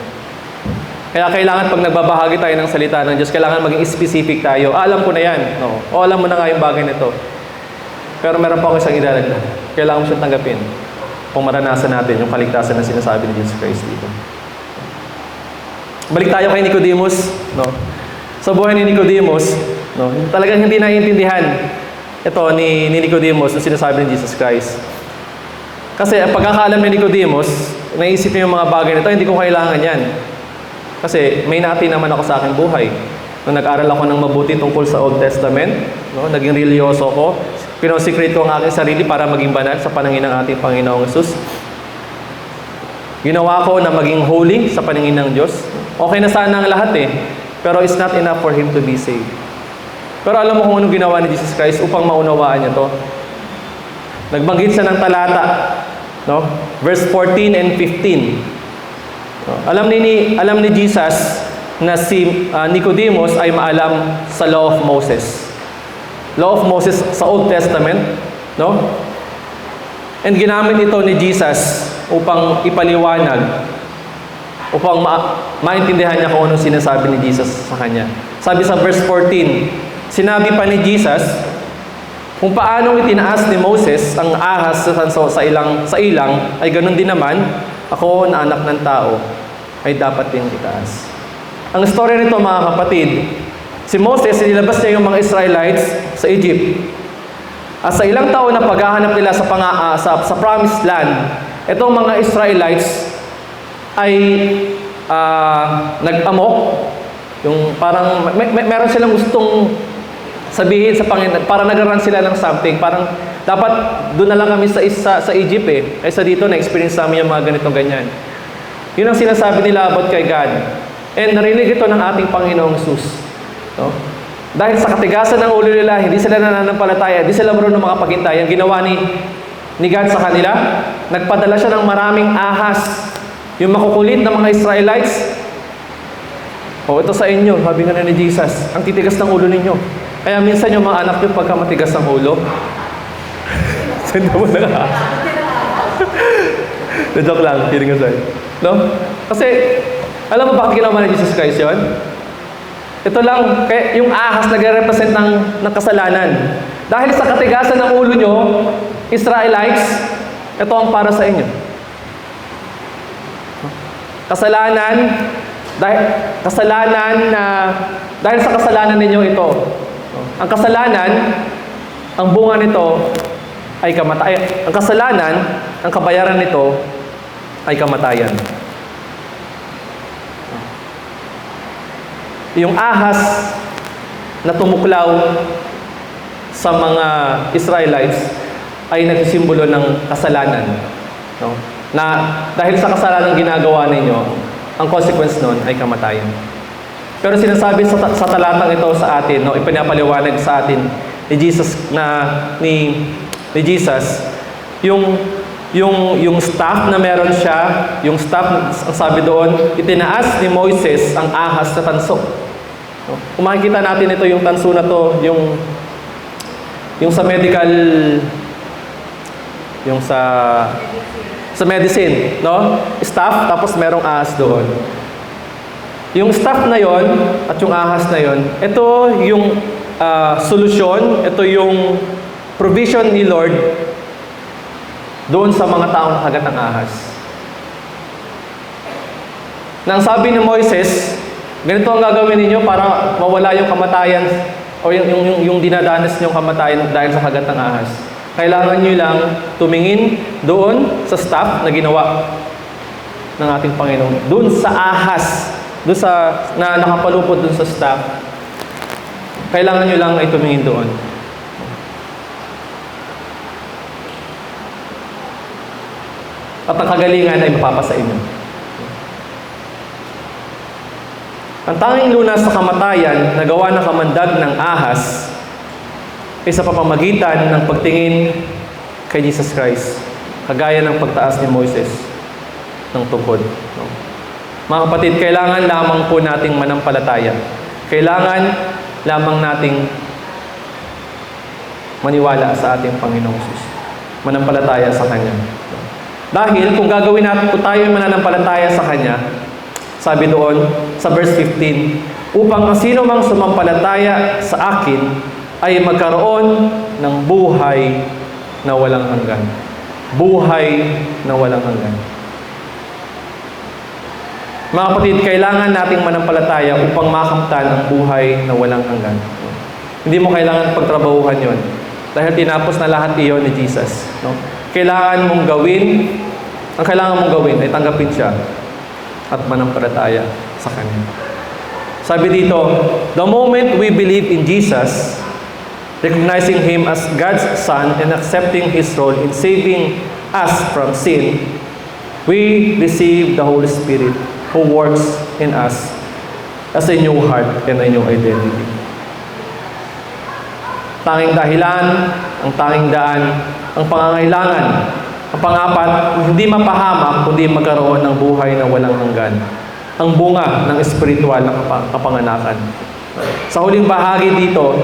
Kaya kailangan pag nagbabahagi tayo ng salita ng Diyos, kailangan maging specific tayo. Alam ko na yan. No? O alam mo na nga yung bagay nito. Pero meron pa ako isang idadagdag. Kailangan mo siyang tanggapin kung maranasan natin yung kaligtasan na sinasabi ni Jesus Christ dito. Balik tayo kay Nicodemus. No? Sa buhay ni Nicodemus, no? Talagang hindi naiintindihan ito ni Nicodemus yung sinasabi ni Jesus Christ. Kasi ang pagkakaalam ni Nicodemus, naisip niya yung mga bagay nito, hindi ko kailangan yan. Kasi may nati naman ako sa aking buhay. Nung nag-aral ako ng mabuti tungkol sa Old Testament, no? Naging religyoso ko, pinonsecrate ko ang aking sarili para maging banal sa paningin ng ating Panginoong Hesus. Ginawa ko na maging holy sa paningin ng Diyos. Okay na sana ang lahat pero it's not enough for Him to be saved. Pero alam mo kung anong ginawa ni Jesus Christ upang maunawaan niya to? Nagbanggit siya ng talata, no? Verse 14 and 15. No? Alam ni Jesus na si Nicodemus ay maalam sa Law of Moses. Law of Moses sa Old Testament, no? And ginamit ito ni Jesus upang ipaliwanag, upang maintindihan niya kung anong sinasabi ni Jesus sa kanya. Sabi sa verse 14, sinabi pa ni Jesus, kung paanong itinaas ni Moses ang ahas sa tanso sa ilang, ay ganun din naman, ako na anak ng tao, ay dapat din itaas. Ang story nito mga kapatid, si Moses, nilabas niya yung mga Israelites sa Egypt. At sa ilang taon na paghahanap nila sa promised land, itong mga Israelites ay nag-amok. Yung parang, meron silang gustong sabihin sa Panginoon, parang nag-run sila ng something. Parang, dapat doon na lang kami sa Egypt Kaysa dito, na-experience namin yung mga ganito ganyan. Yun ang sinasabi nila about kay God. And narinig ito ng ating Panginoong Hesus. No? Dahil sa katigasan ng ulo nila, hindi sila nananampalataya, hindi sila marunong makapagintay. Ang ginawa ni God sa kanila, nagpadala siya ng maraming ahas. Yung makukulit na mga Israelites, ito sa inyo, sabi nga na ni Jesus, ang titigas ng ulo ninyo. Kaya minsan yung mga anak nyo, pagka matigas ng ulo, senda mo na ka. Na-joke lang, kidding aside. No? Kasi, alam mo bakit ginawa ni Jesus Christ yun? Ito lang, kaya yung ahas nagre-represent ng kasalanan. Dahil sa katigasan ng ulo nyo, Israelites, ito ang para sa inyo. Kasalanan, dahil sa kasalanan ninyo ito. Ang kasalanan, ang bunga nito ay kamatayan. Ang kasalanan, ang kabayaran nito ay kamatayan. Yung ahas na tumuklaw sa mga Israelites ay nagsisimbolo ng kasalanan. No? Na dahil sa kasalanan ginagawa ninyo, ang consequence nun ay kamatayan. Pero sinasabi sa talatang ito sa atin, no, ipinapaliwanag sa atin ni Jesus ni Jesus yung staff na meron siya, yung staff, ang sabi doon, itinaas ni Moises ang ahas na tanso. No? Kung makikita natin ito, yung tanso na to, yung sa medical, yung sa medicine, no? Staff, tapos merong ahas doon. Yung staff na yon at yung ahas na yon, ito yung solusyon, ito yung provision ni Lord doon sa mga taong nakagat ng ahas. Nang sabi ni Moises, ganito ang gagawin ninyo para mawala yung kamatayan o yung dinadanas niyong kamatayan dahil sa kagat ng ahas. Kailangan nyo lang tumingin doon sa staff na ginawa ng ating Panginoon. Doon sa ahas, doon na nakapalupot doon sa staff, kailangan nyo lang ay tumingin doon. At ang kagalingan ay mapapasa inyo. Ang tanging lunas sa kamatayan na gawa ng kamandag ng ahas ay sa pamamagitan ng pagtingin kay Jesus Christ. kagaya ng pagtaas ni Moises ng tukod. No? Mga kapatid, kailangan lamang po nating manampalataya. Kailangan lamang nating maniwala sa ating Panginoong Jesus. Manampalataya sa Kanya. Dahil kung gagawin natin po tayo mananampalataya sa Kanya, sabi doon sa verse 15, upang ang sino mang sumampalataya sa akin ay magkaroon ng buhay na walang hanggan. Buhay na walang hanggan. Mga kapatid, kailangan nating manampalataya upang makamtan ang buhay na walang hanggan. Hindi mo kailangan pagtrabahuhan yon. Dahil tinapos na lahat iyon ni Jesus. No? Kailangan mong gawin, ang kailangan mong gawin ay tanggapin siya at manampalataya sa Kanya. Sabi dito, the moment we believe in Jesus, recognizing Him as God's Son and accepting His role in saving us from sin, we receive the Holy Spirit who works in us as a new heart and a new identity. Tanging dahilan, ang tanging daan, ang pangangailangan, ang pang-apat, hindi mapahamak kundi magkaroon ng buhay na walang hanggan. Ang bunga ng espiritual na kapanganakan. Sa huling bahagi dito,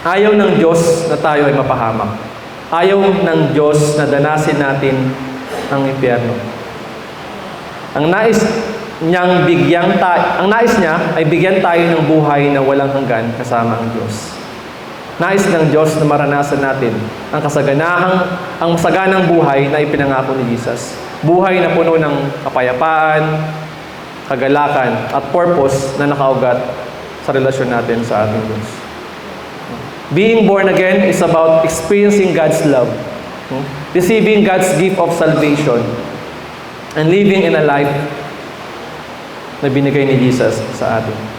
ayaw ng Diyos na tayo ay mapahamak. Ayaw ng Diyos na danasin natin ang impyerno. Ang nais niya ay bigyan tayo ng buhay na walang hanggan kasama ang Diyos. Nais ng Diyos na maranasan natin ang masaganang buhay na ipinangako ni Jesus. Buhay na puno ng kapayapaan, kagalakan, at purpose na nakaugat sa relasyon natin sa ating Diyos. Being born again is about experiencing God's love, receiving God's gift of salvation, and living in a life na binigay ni Jesus sa atin.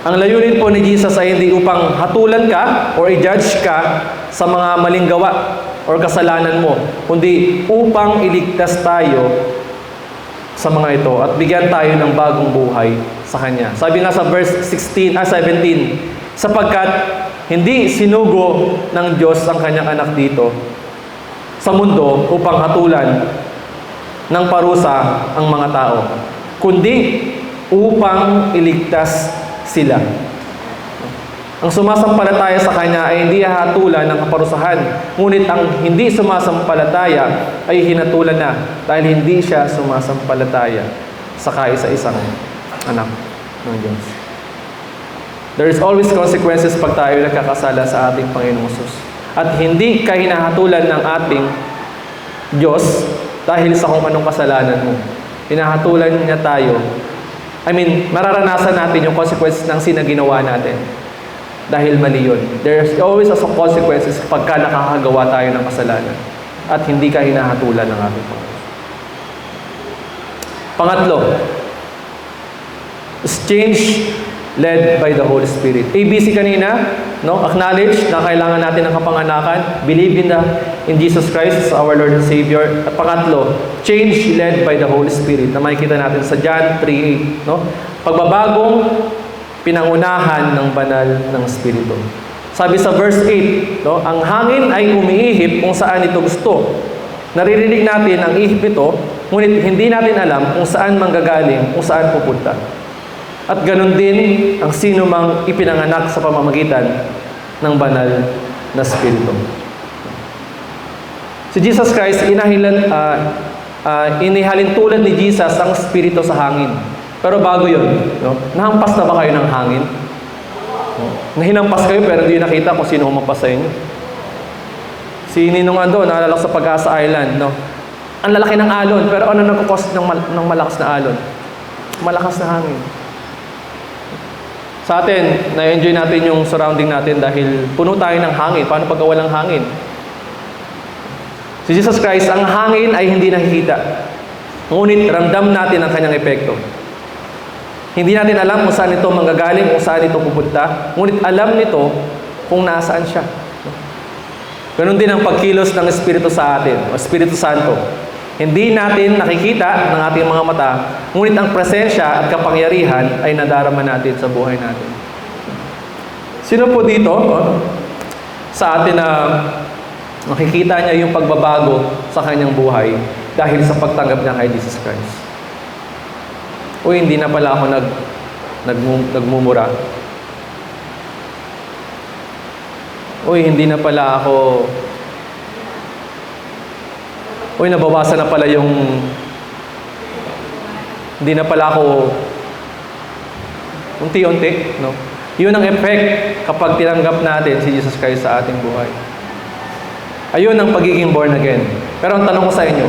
Ang layunin po ni Jesus ay hindi upang hatulan ka or i-judge ka sa mga maling gawa or kasalanan mo, kundi upang iligtas tayo sa mga ito at bigyan tayo ng bagong buhay sa Kanya. Sabi nga sa verse 17, sapagkat hindi sinugo ng Diyos ang Kanyang anak dito sa mundo upang hatulan ng parusa ang mga tao, kundi upang iligtas sila. Ang sumasampalataya sa Kanya ay hindi hatulan ng kaparusahan, ngunit ang hindi sumasampalataya ay hinatulan na dahil hindi siya sumasampalataya sa kaisa-isang anak ng Diyos. There is always consequences pag tayo nagkakasala sa ating Panginoong Jesus. At hindi ka hinahatulan ng ating Diyos dahil sa kung anong kasalanan mo. Hinahatulan niya tayo. Mararanasan natin yung consequences ng sinaginawa natin. Dahil mali yun. There's always a consequences pagka nakakagawa tayo ng kasalanan. At hindi ka hinahatulan ng ating Panginoon. Pangatlo, change led by the Holy Spirit. ABC kanina, no? Acknowledge na kailangan natin ng kapanganakan. Believe in Jesus Christ as our Lord and Savior. At pangatlo, change led by the Holy Spirit na makikita natin sa John 3:8, no? Pagbabagong pinangunahan ng banal ng Espiritu. Sabi sa verse 8, no? Ang hangin ay umiihip kung saan ito gusto. Naririnig natin ang ihip ito, ngunit hindi natin alam kung saan manggagaling, kung saan pupunta. At ganun din ang sino mang ipinanganak sa pamamagitan ng banal na Espiritu. Si Jesus Christ, inihalin tulad ni Jesus ang Espiritu sa hangin. Pero bago yun, no? Nahampas na ba kayo ng hangin? No? Nahinampas kayo pero hindi nakita kung sino humampas sa inyo. Si Ninong Ando, naalala ko sa Pag-asa Island, no? Ang lalaki ng alon, pero ano nagkukos ng malakas na alon? Malakas na hangin. Sa atin, na-enjoy natin yung surrounding natin dahil puno tayo ng hangin. Paano pagka walang hangin? Si Jesus Christ, ang hangin ay hindi nakikita. Ngunit ramdam natin ang kanyang epekto. Hindi natin alam kung saan ito manggagaling, kung saan ito pupunta. Ngunit alam nito kung nasaan siya. Ganon din ang pagkilos ng Espiritu sa atin, o Espiritu Santo. Hindi natin nakikita ng ating mga mata, ngunit ang presensya at kapangyarihan ay nadarama natin sa buhay natin. Sino po dito sa atin na Makikita niya yung pagbabago sa kanyang buhay dahil sa pagtanggap niya kay Jesus Christ. Uy, hindi na pala ako nagmumura. Uy, hindi na pala ako... Uy, nabawasan na pala yung... Hindi na pala ako unti-unti, no? Yun ang effect kapag tinanggap natin si Jesus Christ sa ating buhay. Ayun ang pagiging born again. Pero ang tanong ko sa inyo,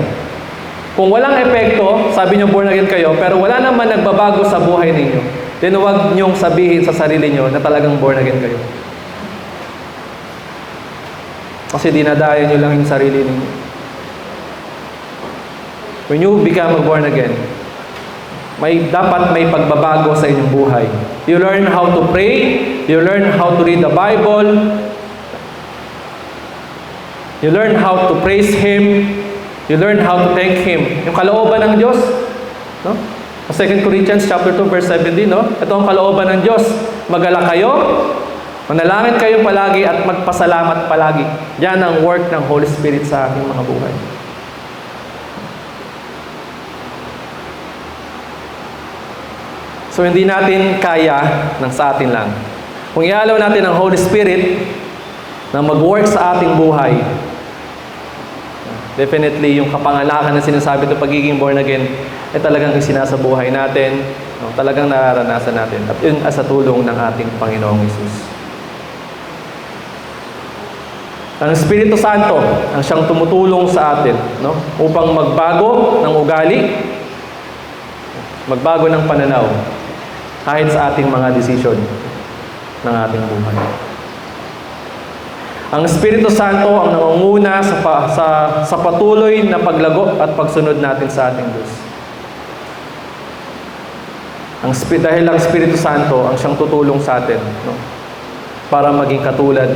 kung walang epekto, sabi niyo born again kayo, pero wala naman nagbabago sa buhay ninyo, then huwag niyong sabihin sa sarili niyo na talagang born again kayo. Kasi dinadaya niyo lang yung sarili ninyo. When you become born again, dapat may pagbabago sa inyong buhay. You learn how to pray, you learn how to read the Bible, you learn how to praise Him, you learn how to thank Him. Yung kalooban ng Diyos, no? 2 Corinthians chapter 2 verse 17, no? Ito ang kalooban ng Diyos. Mag-alala kayo, manalangin kayo palagi at magpasalamat palagi. Yan ang work ng Holy Spirit sa ating mga buhay. So, hindi natin kaya ng sa atin lang. Kung ialaw natin ang Holy Spirit na mag-work sa ating buhay, definitely, yung kapanganakan na sinasabi ng pagiging born again, ay talagang isinasabuhay natin, no? Talagang nararanasan natin. At yun sa tulong ng ating Panginoong Hesus. Ang Espiritu Santo ang siyang tumutulong sa atin, no? Upang magbago ng ugali, magbago ng pananaw, kahit sa ating mga desisyon ng ating buhay. Ang Espiritu Santo ang nangunguna sa patuloy na paglago at pagsunod natin sa ating Diyos. Dahil ang Espiritu Santo ang siyang tutulong sa atin, no? Para maging katulad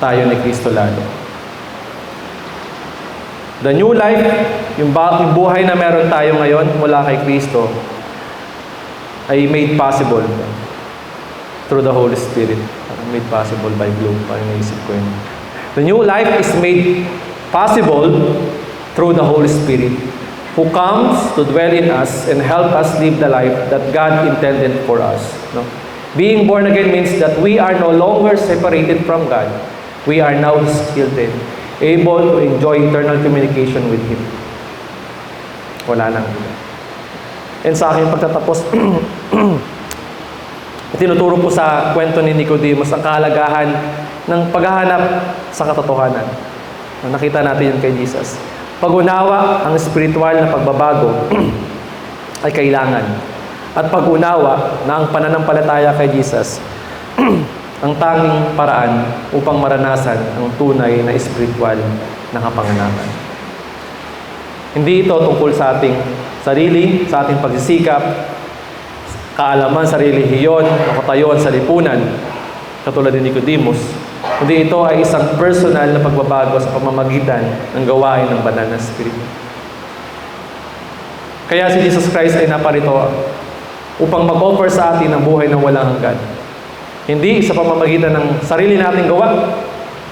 tayo ni Kristo lalo. The new life, yung buhay na meron tayo ngayon mula kay Kristo, ay made possible through the Holy Spirit. Made possible by globe. Parang naisip ko yun. The new life is made possible through the Holy Spirit, who comes to dwell in us and help us live the life that God intended for us. No? Being born again means that we are no longer separated from God. We are now His children, able to enjoy eternal communication with Him. Wala nang iba. And sa aking pagtatapos, tinuturo po sa kwento ni Nicodemus ang kahalagahan ng paghahanap sa katotohanan. Nakita natin yun kay Jesus. Pag-unawa ang spiritual na pagbabago ay kailangan. At pag-unawa na ang pananampalataya kay Jesus ang tanging paraan upang maranasan ang tunay na spiritual na kapanganakan. Hindi ito tungkol sa ating sarili, sa ating pagsisikap, kaalaman sa relihiyon, o katayuan sa lipunan, katulad ni Nicodemus. Kundi ito ay isang personal na pagbabago sa pamamagitan ng gawain ng banal na Espiritu. Kaya si Jesus Christ ay naparito upang mag-offer sa atin ang buhay ng walang hanggan. Hindi sa pamamagitan ng sarili nating gawa,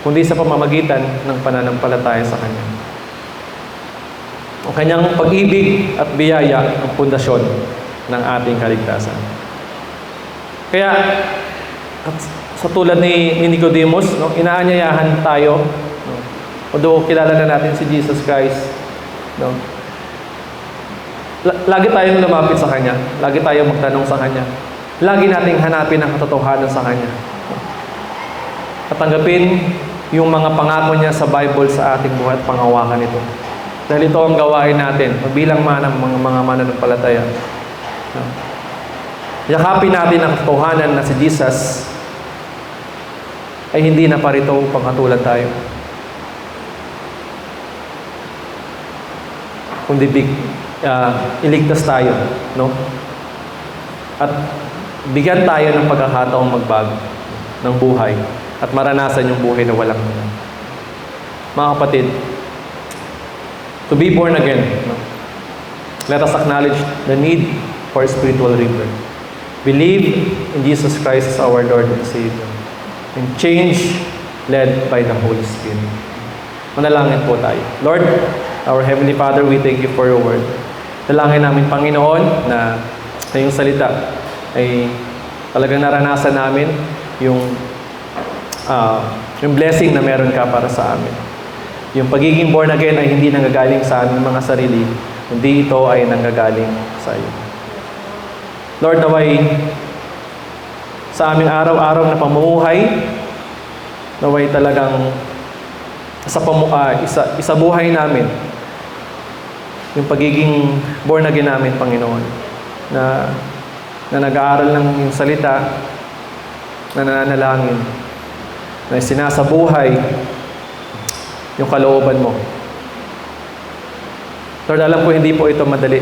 kundi sa pamamagitan ng pananampalataya sa Kanya. Ang Kanyang pag-ibig at biyaya ang pundasyon ng ating kaligtasan. Kaya, sa tulad ni Nicodemus, no, inaanyayahan tayo, no, although kilala na natin si Jesus Christ, no, lagi tayong lumapit sa Kanya, lagi tayong magtanong sa Kanya, lagi nating hanapin ang katotohanan sa Kanya. At tanggapin yung mga pangako niya sa Bible sa ating buhay at pangawakan ito. Dahil ito ang gawain natin, bilang mga mananampalataya. No? Yakapin natin ang katotohanan na si Jesus ay hindi na parito upang katulad tayo. Kundi iligtas tayo, no? At bigyan tayo ng pagkakataong magbago ng buhay at maranasan yung buhay na walang hanggan. Mga kapatid, to be born again, no? Let us acknowledge the need for spiritual rebirth. Believe in Jesus Christ as our Lord and Savior, and change led by the Holy Spirit. Manalangin po tayo. Lord, our Heavenly Father, we thank you for your word. Dalangin namin, Panginoon, na sa iyong salita ay talagang naranasan namin yung blessing na meron ka para sa amin. Yung pagiging born again ay hindi nanggagaling sa aming mga sarili, kundi ito ay nanggagaling sa iyo. Lord, naway sa aming araw-araw na pamumuhay, naway talagang sa buhay namin, yung pagiging born again namin, Panginoon, na nag-aaral ng yung salita, na nananalangin, na sinasabuhay yung kalooban mo. Lord, alam ko hindi po ito madali.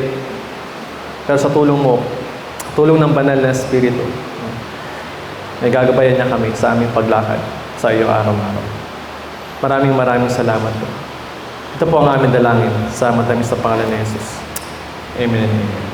Pero sa tulong mo, tulong ng banal na Espiritu, may gagabayan niya kami sa aming paglakad sa iyo araw-araw. Maraming salamat po. Ito po ang aming dalangin sa matamis na pangalan ni Jesus. Amen and amen.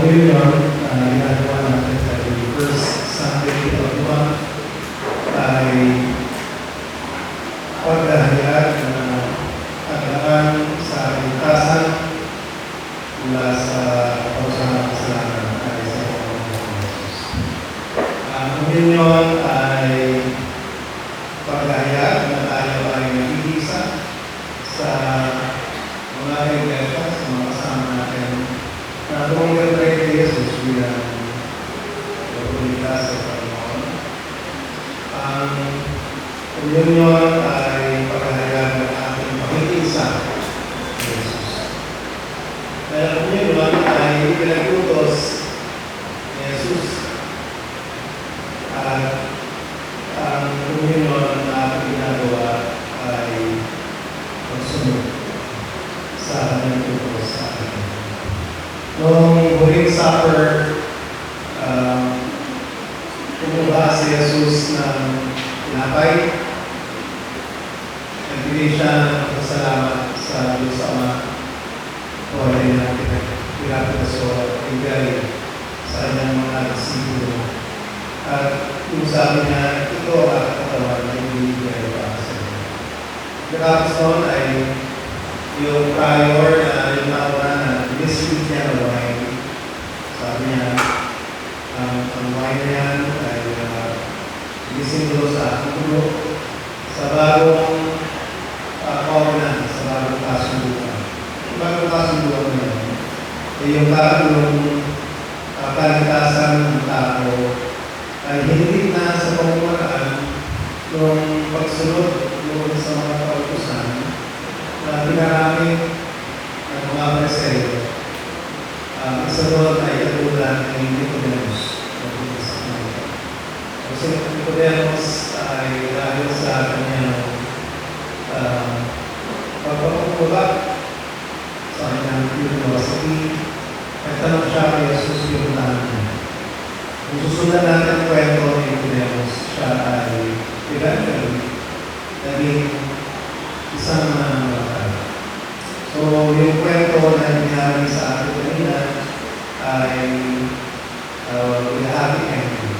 Ngayon, ginagawa natin sa first Sunday of the month ay paghahayag na paglaan sa kaligtasan mula sa kausahan ng kasalanan ay sa Panginoon Jesus. Ngayon ay paghahayag na tayo ay nag-iisa sa mga iglesia, sa mga kasama natin na tumanggap tayo kay Jesus bilang pagkulitas sa Panginoon. Ang komunyon ay paghahayag ng ating pakikisa kay Jesus. Dahil ang komunyon ay pinag-utos ni Jesus. At ang komunyon na ginagawa ay pagsunod sa kanyang utos sa atin. Noong huling supper, kumuha si Jesus ng tinapay. Nagbigay siya ng pasalamat sa Diyos Ama o rin na pinapagaso ibigay sa kanyang mga disipulo. At kung sabi niya, ito ang katawan na ibigay para sa inyo. Pagkatapos noon ay yung prior na yung nauna na distribute niya ng wine. Sabi niya, ang wine na yan ay isimbolo sa ulo sa bagong covenant, sa bagong kasunduan. Yung bagong kasunduan na yun, ay yung bagong kaligtasan ng tao ay hindi na sa pamamaraan ng pagsunod doon sa mga kautusan na pinarami ng mga Pariseo. Isa doon ay katulad ng Nicodemus. Kasi Nicodemus ay dahil sa kanyang pagpapagulak sa kanyang curiosity, nagtanong siya kay Jesus yung namin. Kung susundan natin ang kwento ni Nicodemus, siya ay eventually naging isang mananampalataya. So, yung kwento na nangyari sa atin kanina ay happy ending.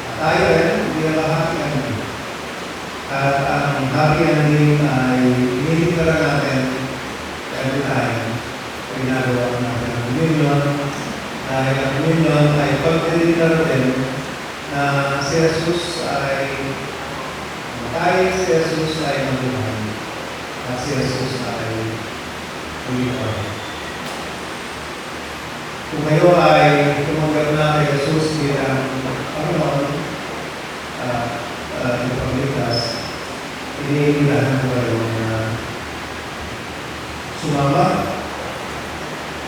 At tayo rin, hindi na happy ending. At ang happy ending ay hinihintara natin every time na ginagawa natin ang communion. Dahil ang communion ay pagdilitar din na si Jesus ay matay, si Jesus ay mabuhay, at si Jesus ay ulitin. Kung kayo ay tumanggap na kay Jesus bilang Panginoon at ipagligtas, iniilahan ko kayo na sumama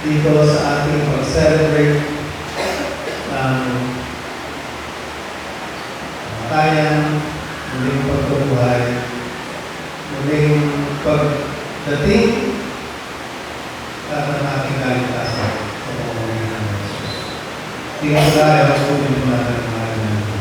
dito sa ating pag-celebrate ng kamatayan, muling pagkabuhay, muling pagdating at ang ating kaligtasan. Tingnan ko tayo, ako po yung natin ang mahal natin.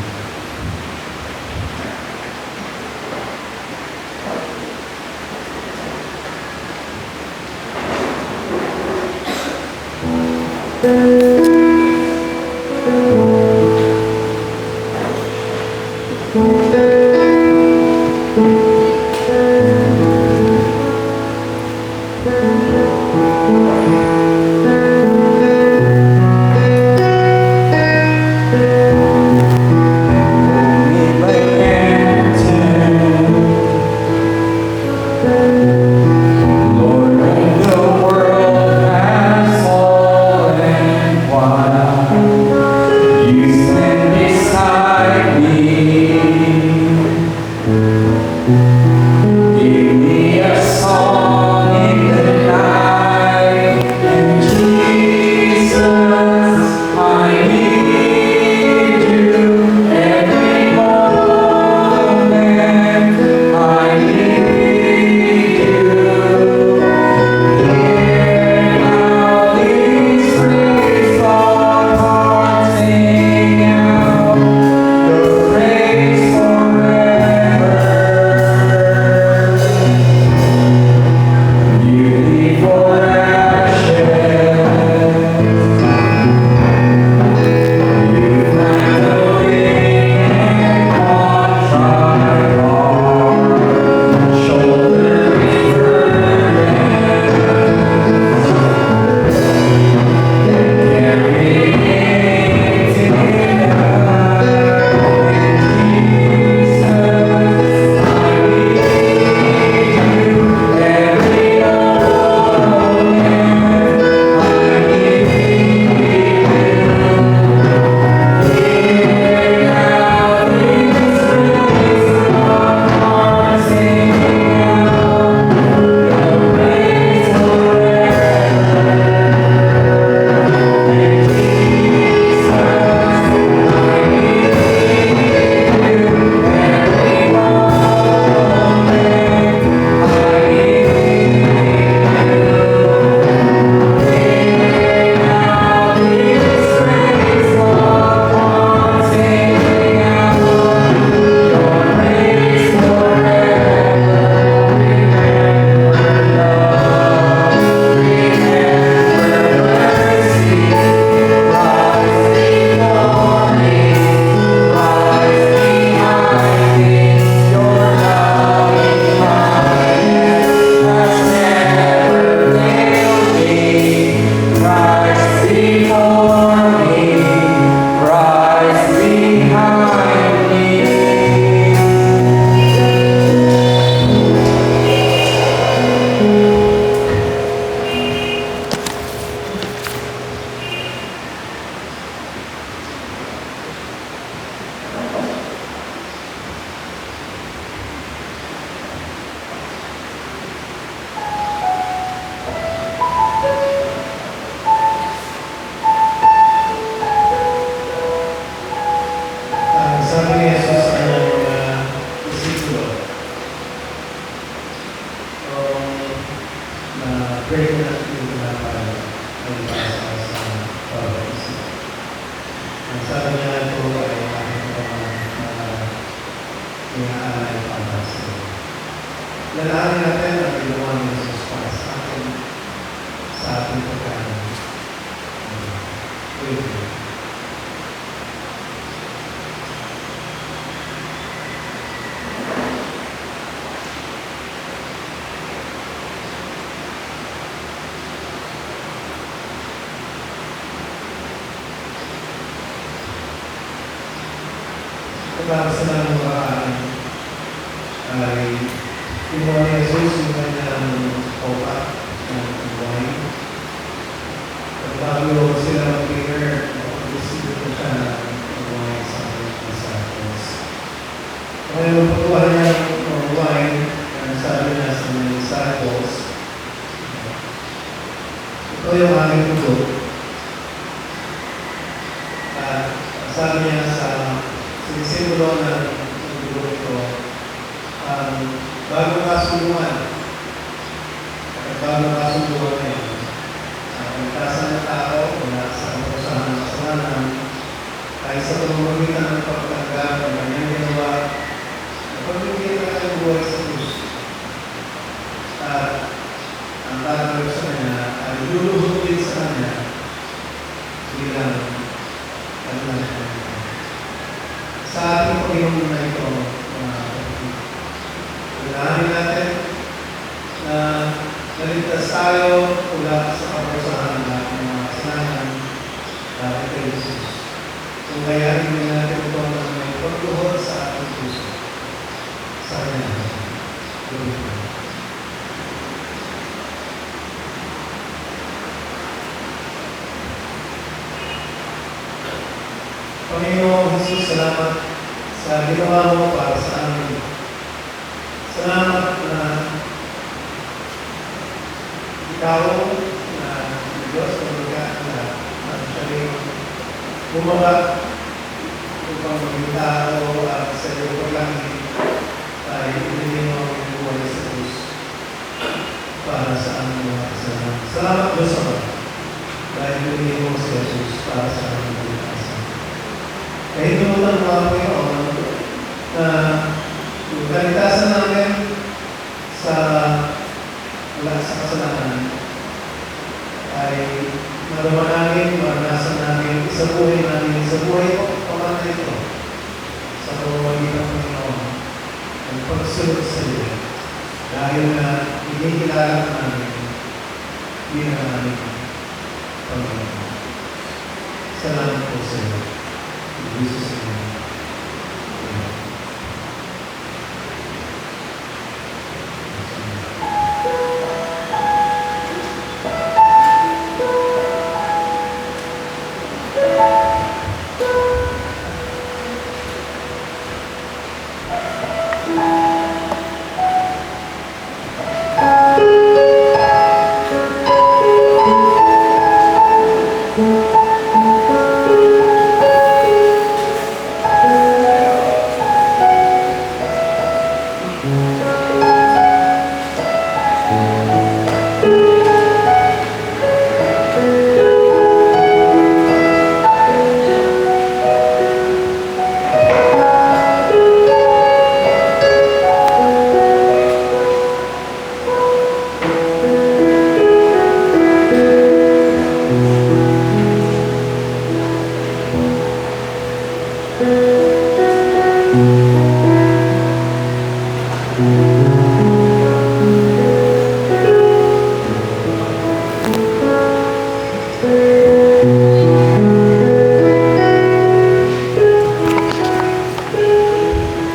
Sabi ni Jesus sa kanyang mga disipulo, na pray ko na yung pinapala ay ipasa sa pag-isip. Ang sabi niya ito ay aking inaalay para sa iyo. Lalahanin natin ang ginawa ni Jesus para sa akin, sa ating pagkain. Pray ko. Para sa mga makaan ay kinuha ni Jesus yung kanyang opa ng wine. At bago sila mag-dinner, mag-receive ko siya ng wine sa aking disciples. Ngayon, magpatuwa niya ng wine, sabi niya sa mga disciples, ito yung aming dugo. At sabi niya sa sinisimulo ng dugo ito, bagong kasunduan. At bagong kasunduan na yun. Ang kasan ng tao, wala sa kapusahan ng kasalanan, ay sa pamamagitan ng pagtanggap ng kanyang ginawa na pagbibigay ng kanyang buhay sa Diyos. At ang tatawag sa kanya ay luluhod din sa kanya bilang kanyang kanya. Sa ating Panginoon na ito, mga kapatid, kailangan natin na naligtas tayo mula sa kaparusahan ng mga kasalanan dahil kay Jesus. Kung kayanin din natin ito na may pagluhod sa ating puso. Sa kanya. Panginoon Jesus, salamat sa ginawa mo para sa amin. Salamat na ikaw na Diyos na magkaan na siya rin bumaba upang maging tao at sa iyo paglangin ay ibigay mo ang buhay sa Diyos para sa aming mga kasalanan. Salamat Diyos ako dahil ibigay mo si Jesus para sa aming mga kasalanan. Kaya hinutan mo ang Panginoon na yung kaligtasan namin sa wala sa kasalanan ay naraman namin, maranasan namin sa buhay ko, pamanay ito sa pamamagitan ng Panginoon ang pagsunod sa iyo dahil na inikilala namin bilang namin Panginoon. Salamat po sa iyo. In Jesus' name. Amen.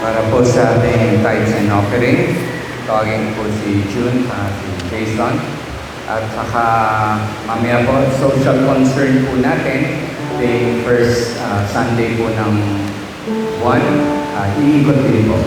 Para po sa ating tithes and offering, tawagin po si June at si Jason. At saka mamaya po, social concern po natin, the first Sunday po ng buwan, iikot din po.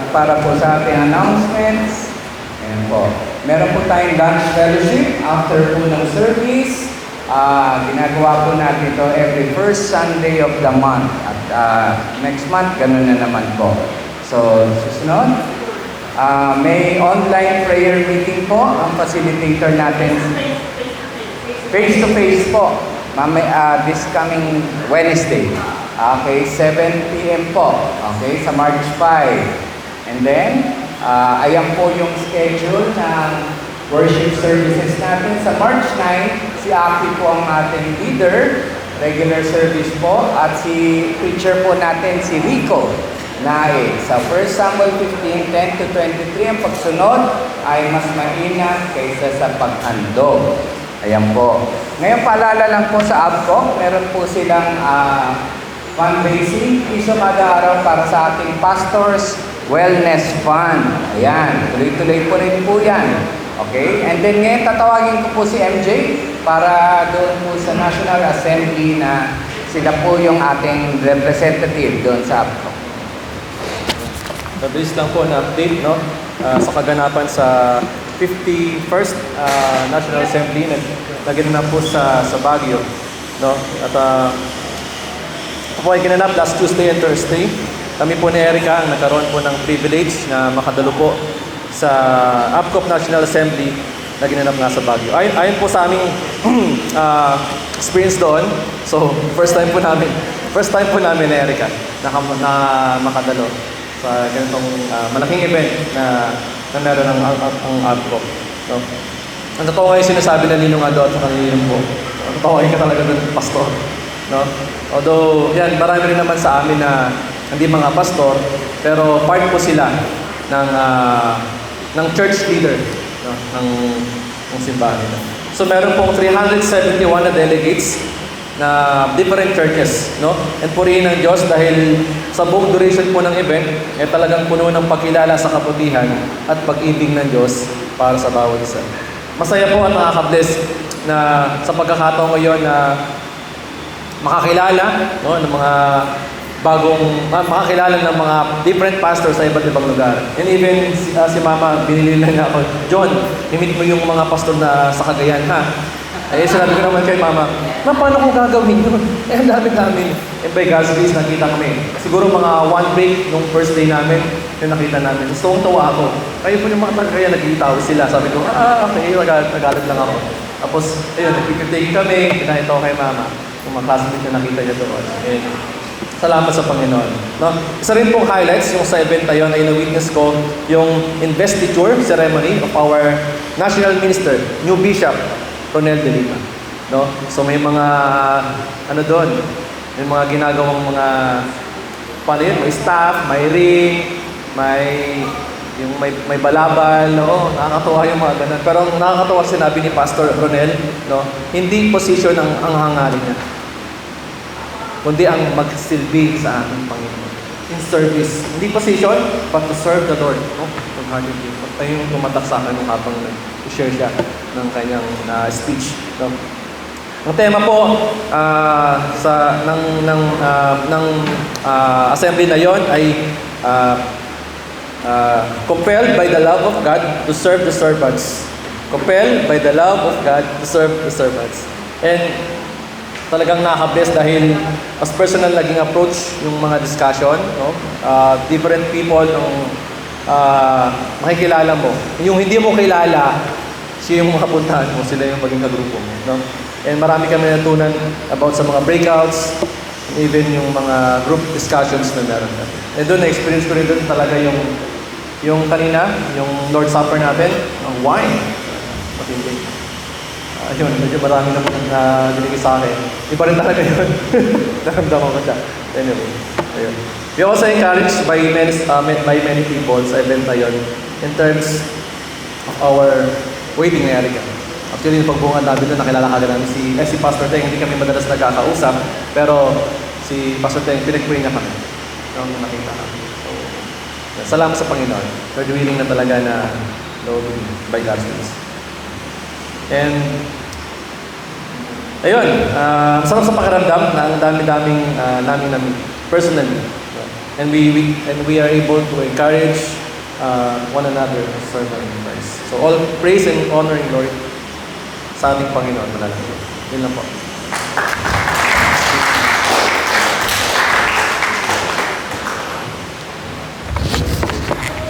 At para po sa ating announcements, ayan po. Meron po tayong lunch fellowship after po ng service. Ginagawa po natin ito every first Sunday of the month. At next month, ganun na naman po. So, susunod. May online prayer meeting po. Ang facilitator natin. Face-to-face po. This coming Wednesday. Okay, 7 p.m. po. Okay, sa March 5. And then, ayan po yung schedule ng worship services natin. Sa March 9, si Aki po ang ating leader, regular service po. At si preacher po natin, si Rico Nae. Sa 1 Samuel 15, 10 to 23, ang pagsunod ay mas mainam kaysa sa paghandog. Ayan po. Ngayon, paalala lang po sa ABCO, meron po silang fundraising, piso kada araw para sa ating Pastors Wellness Fund. Ayan, tuloy-tuloy po rin po yan. Okay? And then ngayon, tatawagin ko po si MJ para doon po sa National Assembly na sila po yung ating representative doon sa ABCO. Mabilis lang po na update, no? Sa kaganapan sa 51st National Assembly na naginanap po sa Baguio, no? At ito po ay ginanap last Tuesday and Thursday. Kami po ni Erica ang nagkaroon po ng privilege na makadalo po sa ABCOP National Assembly na ginanap nga sa Baguio. Ayon po sa aming experience doon, so first time po namin ni Erica na makadalo sa ganitong malaking event na meron ang ABCOP. No? Ang totoo ay sinasabi na Ninong Ado at Ninong po. Ang totoo ay ka talaga doon, pastor. No? Although, yan, marami rin naman sa amin na hindi mga pastor, pero part po sila ng church leader, no? ng simbahan nila. So meron pong 371 na delegates na different churches, no? And purihin ng Diyos dahil sa buong duration po ng event, talagang puno ng pagkilala sa kabutihan at pag-ibig ng Diyos para sa bawat isa. Masaya po at nakaka-bless na sa pagkakataon ngayon na makakilala, no, ng mga makakilala ng mga different pastors sa iba't ibang lugar. And even si Mama, binili lang ako, John, i-meet mo yung mga pastor na sa Cagayan, ha? Eh, sinabi ko naman kay Mama, paano ko gagawin yun? Ang dami-dami. And by God's grace, nakita kami. Siguro mga one break nung first day namin, yung nakita namin. Gusto kong tawa ako. Kayo po yung mga Cagayan, nag-iitaw sila. Sabi ko, okay, nagalit lang ako. Tapos, ayun, nag-take kami, pinahito ko kay Mama. Yung mga classmates na nakita niya doon. And salamat sa Panginoon. No? Isa rin pong highlights, yung sa event na yun, ay na-witness ko yung investiture ceremony of our National Minister, new Bishop, Ronel De Lima. No? So may mga, doon, may mga ginagawang mga, paano yun? May staff, may ring, may balabal, no? Nakakatuwa yung mga ganun. Pero ang nakakatuwa sinabi ni Pastor Ronel, no? Hindi position ang hangarin niya, kundi ang magsilbi sa ating Panginoon. In service. Hindi position, but to serve the Lord. No? Tayo yung tumatak sa akin nung habang nag-share siya ng kanyang speech. No? Ang tema po ng assembly na yon ay compelled by the love of God to serve the servants. Compelled by the love of God to serve the servants. And talagang nakaka-bless dahil as personal naging approach yung mga discussion, no? Different people nung makikilala mo. Yung hindi mo kilala, siya yung mga puntahan mo, sila yung maging kagrupo mo. No? And marami kami natunan about sa mga breakouts, even yung mga group discussions na meron natin. And doon, na-experience ko rin doon talaga yung kanina, yung Lord's Supper natin, ang wine. Matindi. Ayun, medyo marami na pong binigay sa akin. Iba rin talaga yun. Naramdaman ko siya. Anyway, ayun. We also encouraged by many people sa event na yun in terms of our waiting na Erica. Actually, yung pagbungan namin doon, nakilala ka namin si Pastor Teng, hindi kami madalas nagkakausap, pero si Pastor Teng, pinag-pray niya kami. Nung nakita kami. So, salamat sa Panginoon. Lord willing na talaga na Lord by God's grace. And ayun, sarap sa pakiramdam na ang dami-daming namin personally. And we are able to encourage one another as servant in Christ. So all praise and honor and glory sa ating Panginoon manalangin. Yun lang po.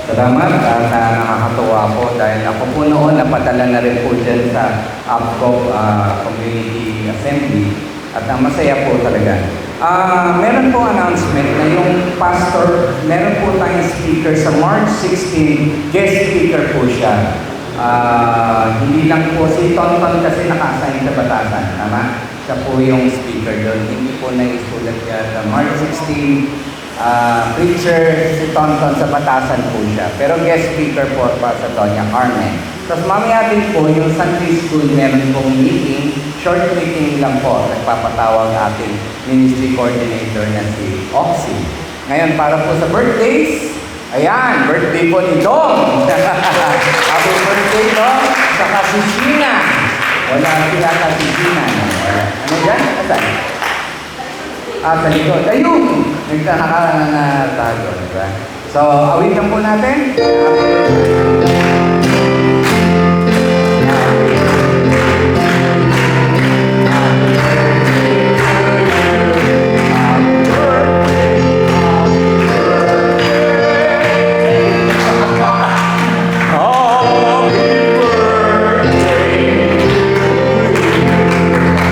Salamat at nakakatuwa po dahil ako po noon napadala na rin po dyan sa APCOP Community Assembly at masaya po talaga. Meron po announcement na yung pastor, meron po tayong speaker sa March 16, guest speaker po siya. Hindi lang po si Tonton kasi nakasign sa batasan, tama? Siya po yung speaker doon. Hindi po naisulat siya sa March 16, preacher si Tonton sa batasan po siya. Pero guest speaker po pa sa Doña Carmen. Tapos mamaya din po yung Sunday School meron pong meeting, short meeting lang po. Nagpapatawag ating ministry coordinator na si Oxy. Ngayon para po sa birthdays, ayan, birthday po ni Dong. Happy birthday Dong. Saka si Gina. Wala sila ka si Gina. Ano dyan? Asan? Sa likod. Ayun! Nagkakaroon na tago. Diba? So, awitan po natin.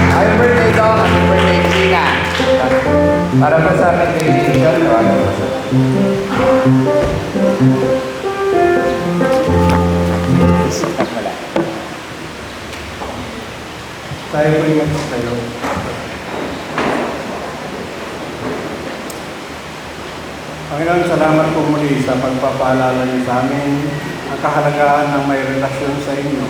Happy birthday, Dong. Happy birthday, Gina. Para po sa amin meditation, Tayo po yung tayo. Panginoon, salamat po muli sa pagpapaalala niyo sa amin ang kahalagahan ng may relasyon sa inyo.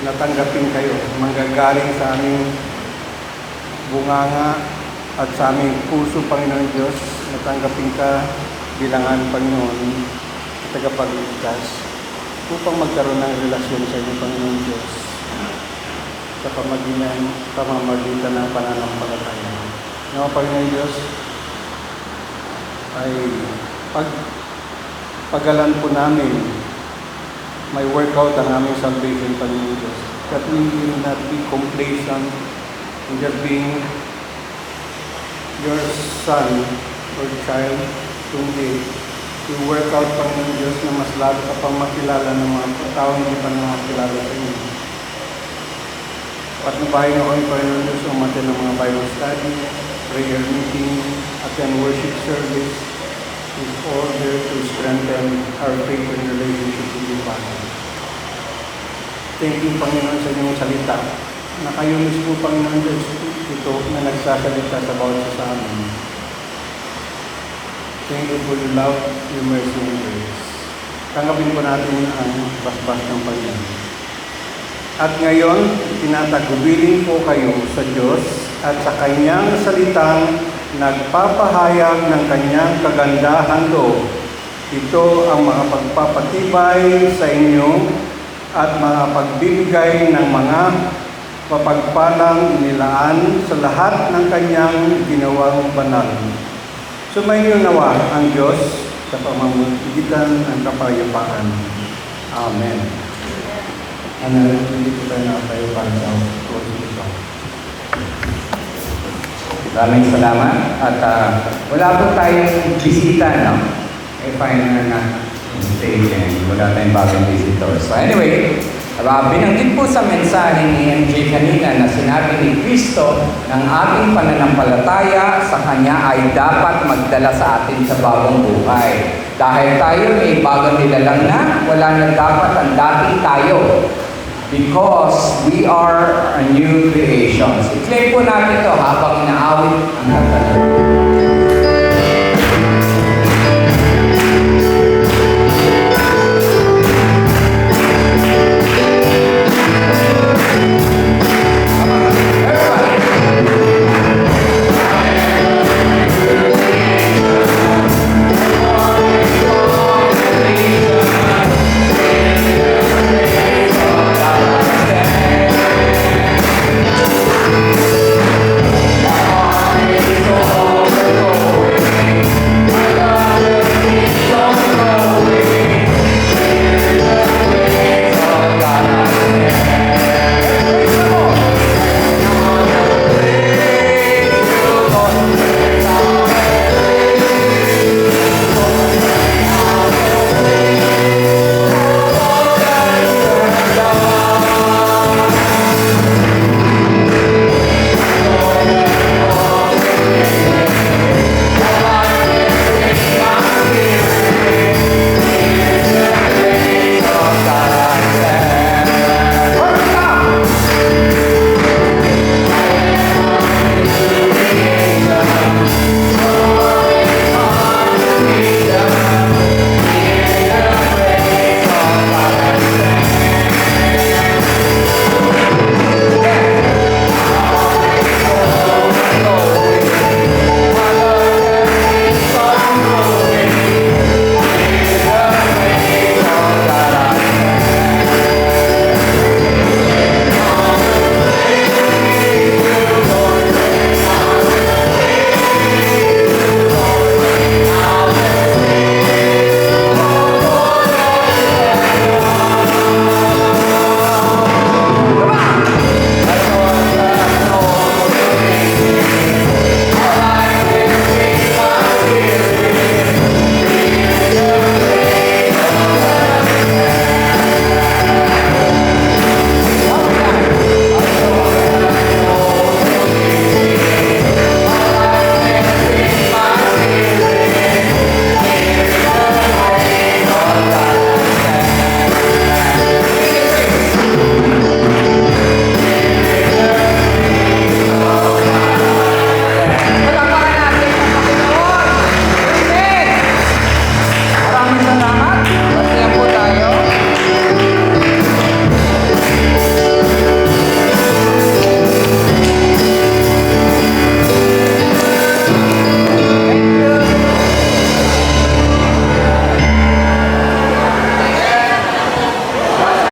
Natanggapin kayo, manggagaling sa aming bunganga at sa aming puso, Panginoon Diyos. Natanggapin ka bilangan, Panginoon, tagapagligtas upang magkaroon ng relasyon sa inyo, Panginoon Diyos, sa pamamagitan ng pananampalataya. Ngayon, Panginoon Diyos, ay pagalan po namin, may workout ang aming salvation, Panginoon Diyos, that we will not be complacent in just being your son or child, kundi to work out, Panginoon Diyos, na mas lalo ka pang makilala ng mga taong hindi pa nakakilala sa inyo. Patnubahin ako kami, Panginoon Diyos, umatin ng mga Bible study, prayer meeting, attend worship service, in order to strengthen our faith and relationship with you, Father. Thank you, Panginoon, sa inyong salita, na kayo mismo, Panginoon Diyos, ito na nagsasalita sa bawat isa sa amin. Thank you for your love, your mercy, and grace. Tanggapin po natin ang basbas ng Panginoon. At ngayon, tinatagubilin po kayo sa Diyos at sa Kanyang salitang nagpapahayag ng Kanyang kagandahan loob. Ito ang mga pagpapatibay sa inyo at mga pagbibigay ng mga papagpalang nilaan sa lahat ng Kanyang ginawang banal. Sumainyo nawa ang Diyos sa pamamagitan ng kapayapaan. Amen. Hindi ko tayo nakatayo para sa closing ito. Maraming salamat at wala po tayong bisita, no? Final na stage and wala tayong bagong visitors. So anyway, binanggit po sa mensahe ni MJ kanina na sinabi ni Kristo ng ating pananampalataya sa Kanya ay dapat magdala sa atin sa bagong buhay. Dahil tayo ay bagong nilalang na, wala na dapat ang dating tayo. Because we are a new creation. I-claim po natin ito habang inaawit ang katalan.